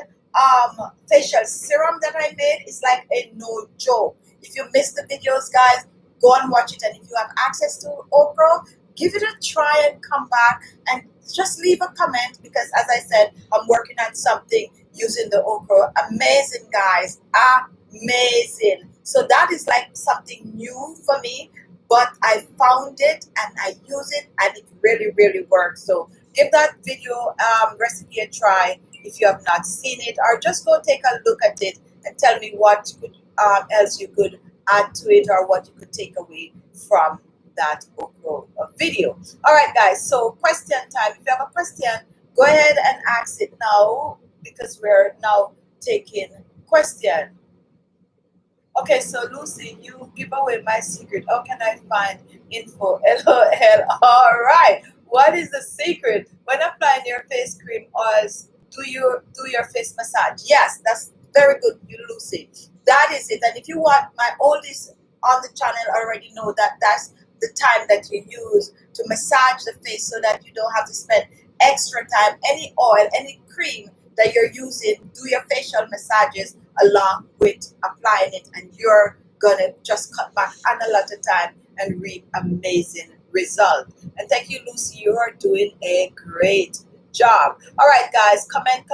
facial serum that I made is like a no joke. If you missed the videos, guys, go and watch it. And if you have access to okra, give it a try and come back and just leave a comment, because as I said, I'm working on something using the okra. Amazing, guys, amazing. So that is like something new for me, but I found it and I use it and it really, really works. So give that video recipe a try if you have not seen it, or just go take a look at it and tell me what else you could add to it, or what you could take away from that okra video. All right, guys, so question time. If you have a question, go ahead and ask it now, because we're now taking question. Okay, so Lucy, you give away my secret. How can I find info? LOL. All right, what is the secret? When applying your face cream oils, do your face massage? Yes, that's very good, you Lucy. That is it. And if you want, my oldies on the channel already know that that's the time that you use to massage the face, so that you don't have to spend extra time. Any oil, any cream that you're using, do your facial massages along with applying it, and your gonna just cut back on a lot of time and reap amazing result. And thank you, Lucy. You are doing a great job. All right, guys, comment.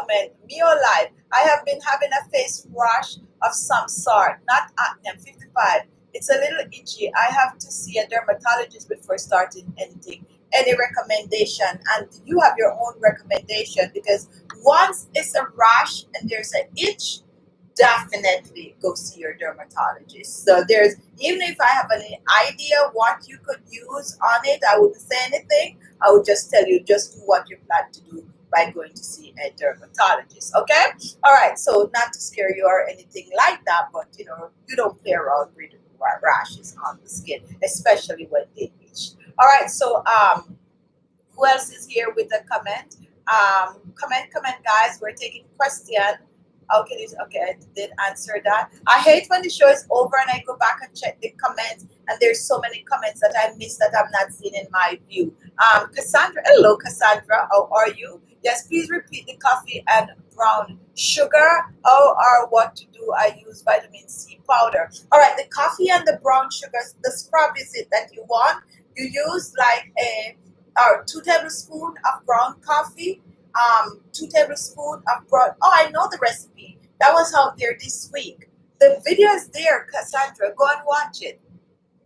Mio Live. I have been having a face rash of some sort, not acne. I'm 55. It's a little itchy. I have to see a dermatologist before starting anything. Any recommendation? And you have your own recommendation, because once it's a rash and there's an itch, definitely go see your dermatologist. So there's, even if I have an idea what you could use on it, I wouldn't say anything. I would just tell you, just do what you plan to do by going to see a dermatologist. Okay? All right. So not to scare you or anything like that, but you know, you don't play around with rashes on the skin, especially when they itch. All right. So who else is here with a comment? Comment, guys. We're taking question. Okay, okay, I did answer that. I hate when the show is over and I go back and check the comments, and there's so many comments that I missed that I'm not seeing in my view. Cassandra, hello, Cassandra. How are you? Yes, please repeat the coffee and brown sugar. How or what to do? I use vitamin C powder. All right, the coffee and the brown sugars. The scrub is it that you want? You use like a 2 tablespoons of ground coffee, 2 tablespoons of brown. Oh, I know the recipe. That was out there this week. The video is there, Cassandra. Go and watch it.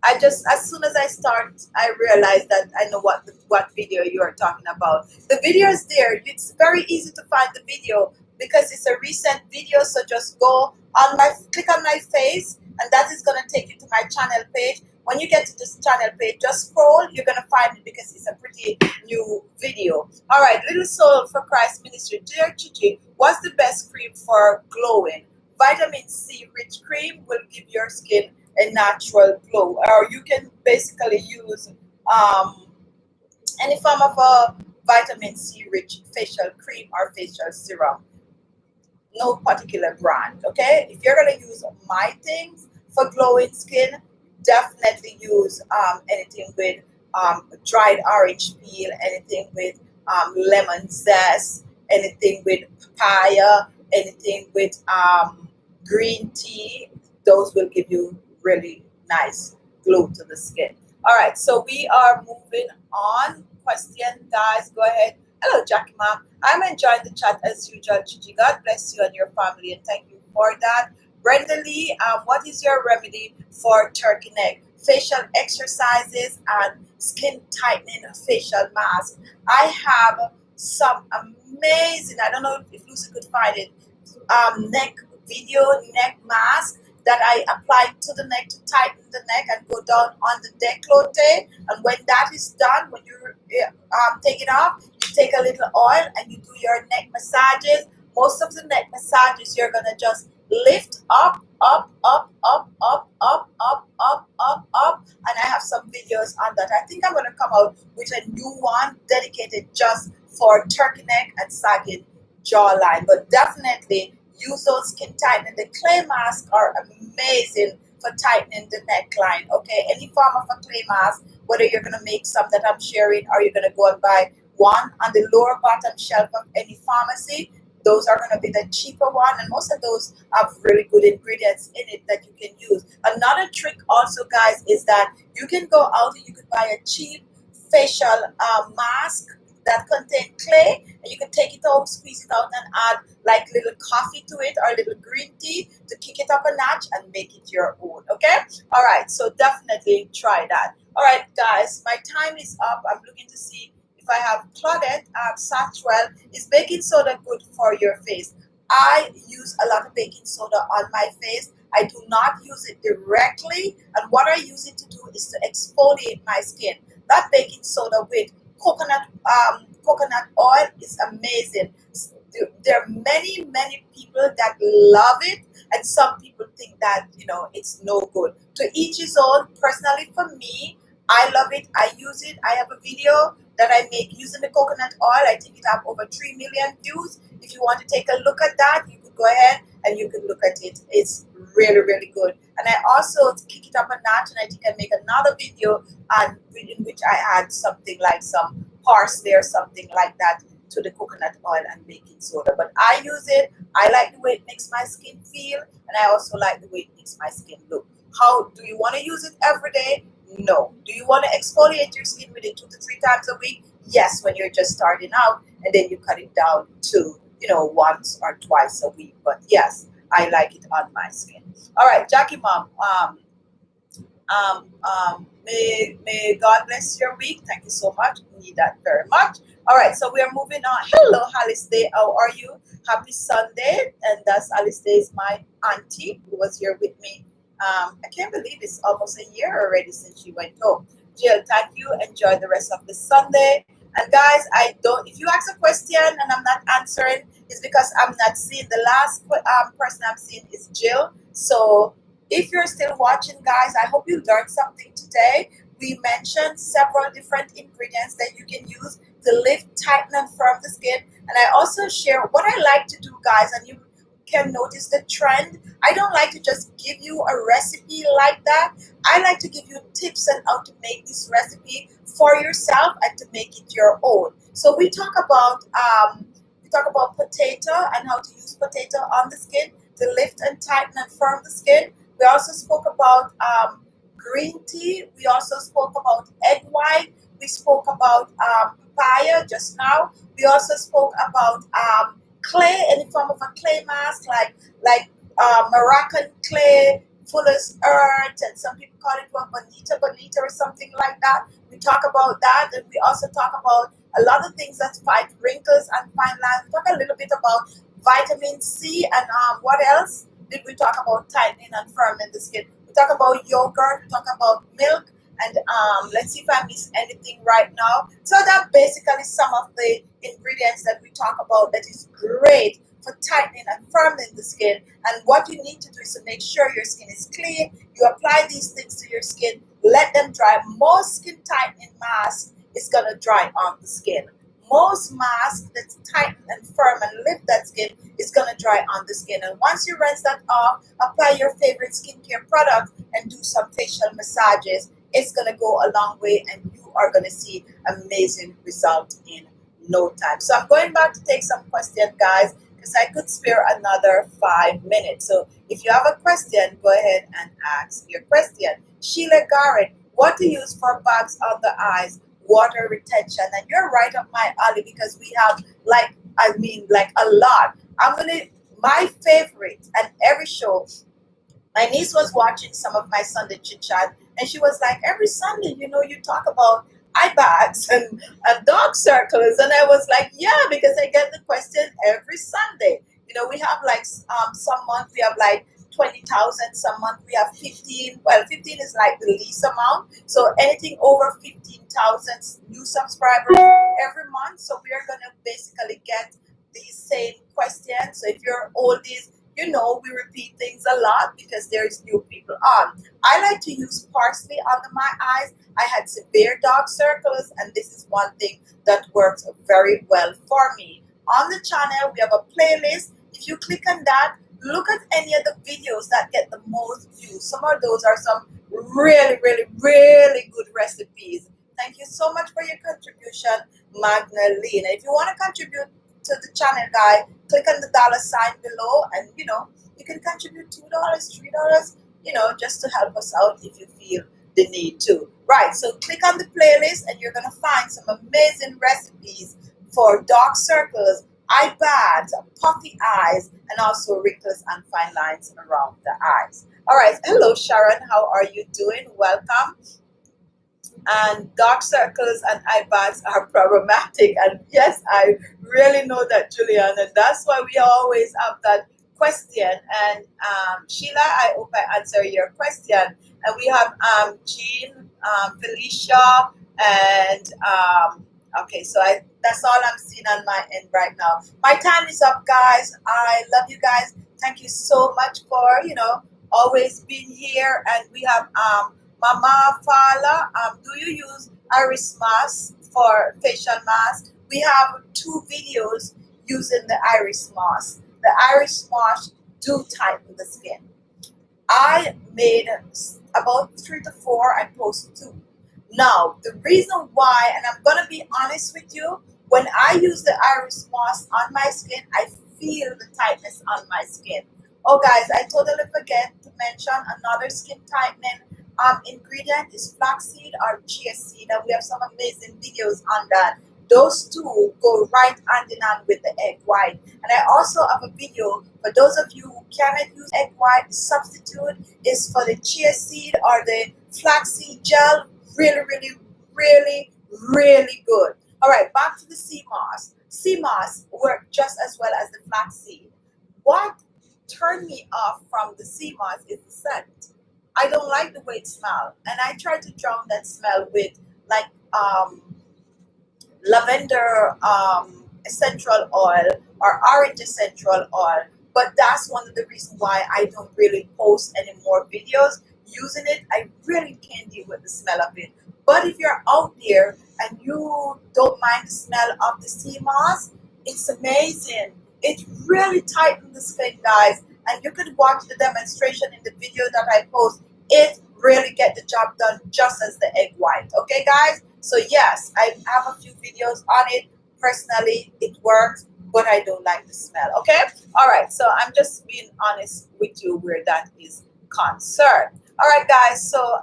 I just, as soon as I start, I realized that I know what video you are talking about. The video is there. It's very easy to find the video because it's a recent video. So just go on click on my face, and that is going to take you to my channel page. When you get to this channel page, just scroll. You're going to find it because it's a pretty new video. All right, Little Soul for Christ Ministry. Dear Khichi, what's the best cream for glowing? Vitamin C rich cream will give your skin a natural glow. Or you can basically use any form of a vitamin C rich facial cream or facial serum. No particular brand, okay? If you're going to use my things for glowing skin, definitely use anything with dried orange peel, anything with lemon zest, anything with papaya, anything with green tea. Those will give you really nice glow to the skin. All right, so we are moving on. Question, guys, go ahead. Hello, Jackie Ma'am. I'm enjoying the chat as usual, Khichi. God bless you and your family, and thank you for that. Brenda Lee, what is your remedy for turkey neck? Facial exercises and skin tightening facial mask. I have some amazing, I don't know if Lucy could find it, neck neck mask that I apply to the neck to tighten the neck and go down on the décolleté. And when that is done, when you take it off, you take a little oil and you do your neck massages. Most of the neck massages, you're gonna just lift up, up, up, up, up, up, up, up, up, up. And I have some videos on that. I think I'm gonna come out with a new one dedicated just for turkey neck and sagging jawline. But definitely use those skin tightening. The clay masks are amazing for tightening the neckline. Okay, any form of a clay mask, whether you're gonna make some that I'm sharing or you're gonna go and buy one on the lower bottom shelf of any pharmacy, those are going to be the cheaper one, and most of those have really good ingredients in it that you can use. Another trick also, guys, is that you can go out and you can buy a cheap facial mask that contain clay, and you can take it out, squeeze it out, and add like little coffee to it or a little green tea to kick it up a notch and make it your own. Okay, all right, so definitely try that. All right, guys, my time is up. I'm looking to see if I have Claudette. Satchwell, is baking soda good for your face? I use a lot of baking soda on my face. I do not use it directly, and what I use it to do is to exfoliate my skin. That baking soda with coconut oil is amazing. There are many people that love it, and some people think that it's no good. To each his own. Personally, for me, I love it. I use it. I have a video that I make using the coconut oil. I think it have over 3 million views. If you want to take a look at that, you could go ahead and you could look at it. It's really good. And I also kick it up a notch, and I think I make another video in which I add something like some parsley or something like that to the coconut oil and baking soda. But I use it. I like the way it makes my skin feel, and I also like the way it makes my skin look. How do you want to use it every day? No. Do you want to exfoliate your skin with it 2 to 3 times a week? Yes, when you're just starting out, and then you cut it down to, once or twice a week. But yes, I like it on my skin. All right, Jackie Mom. May God bless your week. Thank you so much. We need that very much. All right, so we are moving on. Hello, Alice Day. How are you? Happy Sunday. And that's Alice Day is my auntie who was here with me. I can't believe it's almost a year already since she went home. Jill, thank you. Enjoy the rest of the Sunday. And guys, if you ask a question and I'm not answering, it's because I'm not seeing. The last person I'm seeing is Jill. So if you're still watching, guys, I hope you learned something today. We mentioned several different ingredients that you can use to lift, tighten, and firm the skin. And I also share what I like to do, guys, and you can notice the trend. I don't like to just give you a recipe like that. I like to give you tips on how to make this recipe for yourself and to make it your own. So we talk about potato and how to use potato on the skin to lift and tighten and firm the skin. We also spoke about green tea. We also spoke about egg white. We spoke about papaya just now. We also spoke about clay, any form of a clay mask, like Moroccan clay, fuller's earth, and some people call it bonita or something like that. We talk about that, and we also talk about a lot of things that fight wrinkles and fine lines. We talk a little bit about vitamin C and what else did we talk about? Tightening and firming the skin. We talk about yogurt. We talk about milk. And let's see if I miss anything right now. So that basically some of the ingredients that we talk about that is great for tightening and firming the skin. And what you need to do is to make sure your skin is clean. You apply these things to your skin. Let them dry. Most skin tightening mask is going to dry on the skin. Most mask that's tighten and firm and lift that skin is going to dry on the skin. And once you rinse that off, apply your favorite skincare product and do some facial massages. It's going to go a long way and you are going to see amazing results in no time. So I'm going back to take some questions, guys, because I could spare another 5 minutes. So if you have a question, go ahead and ask your question. Sheila Garrett, what to use for bags on the eyes? Water retention. And you're right up my alley because we have like a lot. My favorite, and every show, my niece was watching some of my Sunday chit chat and she was like, every Sunday, you talk about eye bags and dark circles. And I was like, yeah, because I get the question every Sunday. We have like some month we have like 20,000, some month we have 15. Well, 15 is like the least amount. So anything over 15,000 new subscribers every month. So we are going to basically get these same questions. So if you're oldies, we repeat things a lot because there's new people on. I like to use parsley under my eyes. I had severe dark circles, and this is one thing that works very well for me. On the channel, we have a playlist. If you click on that, look at any of the videos that get the most views. Some of those are some really, really, really good recipes. Thank you so much for your contribution, Magdalena. If you want to contribute to the channel, guy, click on the $ below, and you can contribute $2, $3, just to help us out if you feel the need to. Right, so click on the playlist and you're gonna find some amazing recipes for dark circles, eye bags, puffy eyes, and also wrinkles and fine lines around the eyes. All right, hello Sharon, how are you doing? Welcome. And dark circles and eye bags are problematic. And yes, I really know that, Julian. And that's why we always have that question. And Sheila, I hope I answer your question. And we have Jean, Felicia, and okay, so that's all I'm seeing on my end right now. My time is up, guys. I love you guys. Thank you so much for, always being here. And we have Mama Fala, do you use iris mask for facial mask? We have 2 videos using the iris mask. The iris mask do tighten the skin. I made about 3 to 4. I post 2. Now, the reason why, and I'm going to be honest with you, when I use the iris mask on my skin, I feel the tightness on my skin. Oh guys, I totally forget to mention another skin tightening ingredient is flaxseed or chia seed, and we have some amazing videos on that. Those two go right hand in hand with the egg white. And I also have a video for those of you who cannot use egg white. The substitute is for the chia seed or the flaxseed gel. Really, really, really, really good. All right, back to the sea moss. Sea moss work just as well as the flaxseed. What turned me off from the sea moss is the scent. I don't like the way it smells, and I try to drown that smell with like lavender essential oil or orange essential oil. But that's one of the reasons why I don't really post any more videos using it. I really can't deal with the smell of it. But if you're out there and you don't mind the smell of the sea moss, it's amazing. It really tightens the skin, guys. And you could watch the demonstration in the video that I post. It really get the job done just as the egg white. Okay, guys? So yes, I have a few videos on it. Personally, it works, but I don't like the smell. Okay? All right. So I'm just being honest with you where that is concerned. All right, guys. So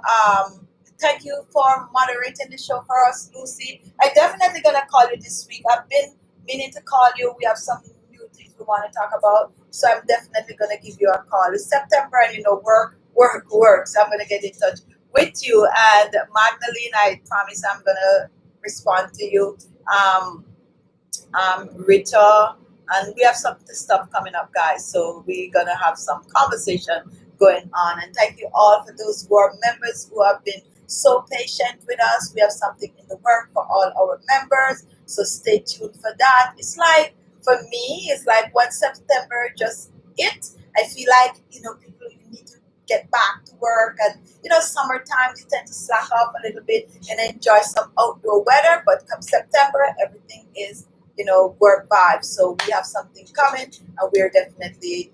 thank you for moderating the show for us, Lucy. I definitely gonna call you this week. I've been meaning to call you. We have some new things we want to talk about. So I'm definitely gonna give you a call. It's September, and you know, work. So I'm gonna get in touch with you. And Magdalene, I promise I'm gonna respond to you. Rita, and we have some stuff coming up, guys. So we're gonna have some conversation going on. And thank you all for those who are members who have been so patient with us. We have something in the work for all our members. So stay tuned for that. It's like for me, it's like 1 September just it. I feel like people need to get back to work, and summertime you tend to slack off a little bit and enjoy some outdoor weather. But come September, everything is work vibes. So we have something coming, and we're definitely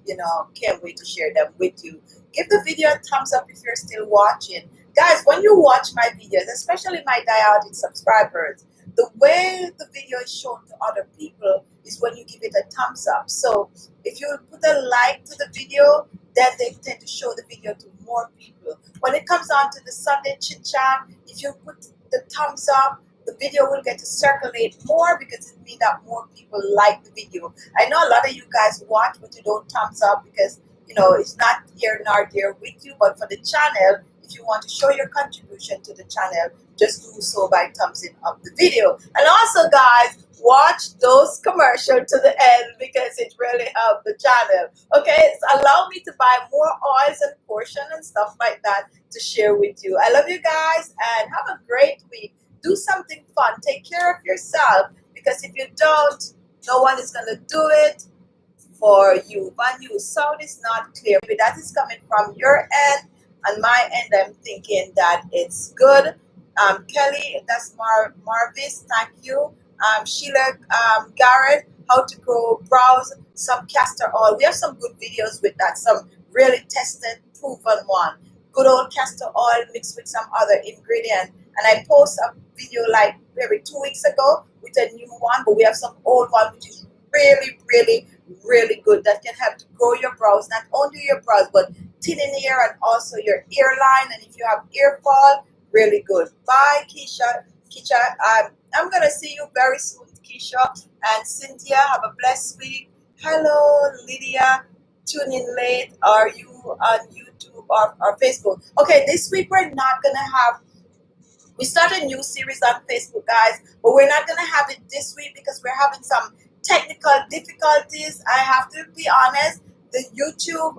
can't wait to share them with you. Give the video a thumbs up if you're still watching, guys. When you watch my videos, especially my diehard subscribers, the way the video is shown to other people is when you give it a thumbs up. So if you put a like to the video, then they tend to show the video to more people. When it comes on to the Sunday chit chat, if you put the thumbs up, the video will get to circulate more because it means that more people like the video. I know a lot of you guys watch, but you don't thumbs up because it's not here nor there with you. But for the channel, if you want to show your contribution to the channel, just do so by thumbsing up the video. And also, guys, watch those commercials to the end because it really helps the channel. Okay, so allow me to buy more oils and portion and stuff like that to share with you. I love you guys, and have a great week. Do something fun. Take care of yourself, because if you don't, no one is going to do it for you. When your sound is not clear, but that is coming from your end. On my end, I'm thinking that it's good. Kelly, that's Marvis. Thank you. Sheila, Garrett, how to grow brows, some castor oil. We have some good videos with that. Some really tested, proven one. Good old castor oil mixed with some other ingredient. And I post a video like maybe 2 weeks ago with a new one, but we have some old one which is really, really, really good that can help to grow your brows, not only your brows, but thin in the ear and also your earline. And if you have ear fall, really good. Bye, Keisha. I'm going to see you very soon, Keisha. And Cynthia, have a blessed week. Hello, Lydia. Tune in late. Are you on YouTube or Facebook? Okay, this week we're not going to have. We started a new series on Facebook, guys, but we're not going to have it this week because we're having some technical difficulties. I have to be honest, the YouTube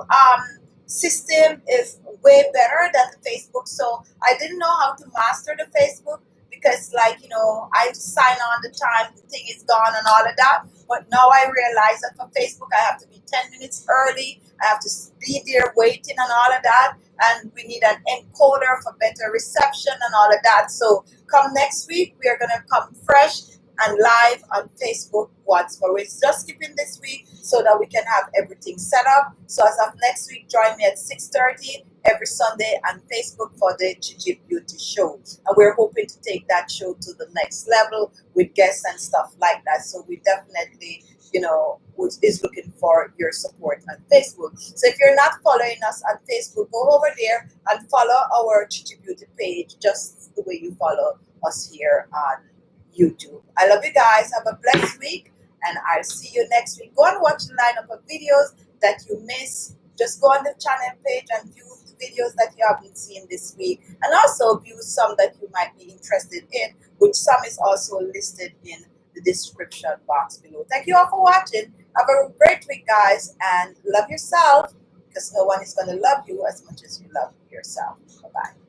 system is way better than Facebook, so I didn't know how to master the Facebook because, I sign on the time, the thing is gone and all of that. But now I realize that for Facebook, I have to be 10 minutes early. I have to be there waiting and all of that. And we need an encoder for better reception and all of that. So come next week, we are going to come fresh and live on Facebook once more. We're just skipping this week so that we can have everything set up. So as of next week, join me at 6:30 every Sunday on Facebook for the Khichibeauty show. And we're hoping to take that show to the next level with guests and stuff like that. So we definitely who is looking for your support on Facebook. So if you're not following us on Facebook, go over there and follow our Khichibeauty page just the way you follow us here on YouTube. I love you guys. Have a blessed week, and I'll see you next week. Go and watch the lineup of videos that you miss. Just go on the channel page and view the videos that you haven't seen this week, and also view some that you might be interested in, which some is also listed in the description box below. Thank you all for watching. Have a great week, guys, and love yourself, because no one is going to love you as much as you love yourself. Bye-bye.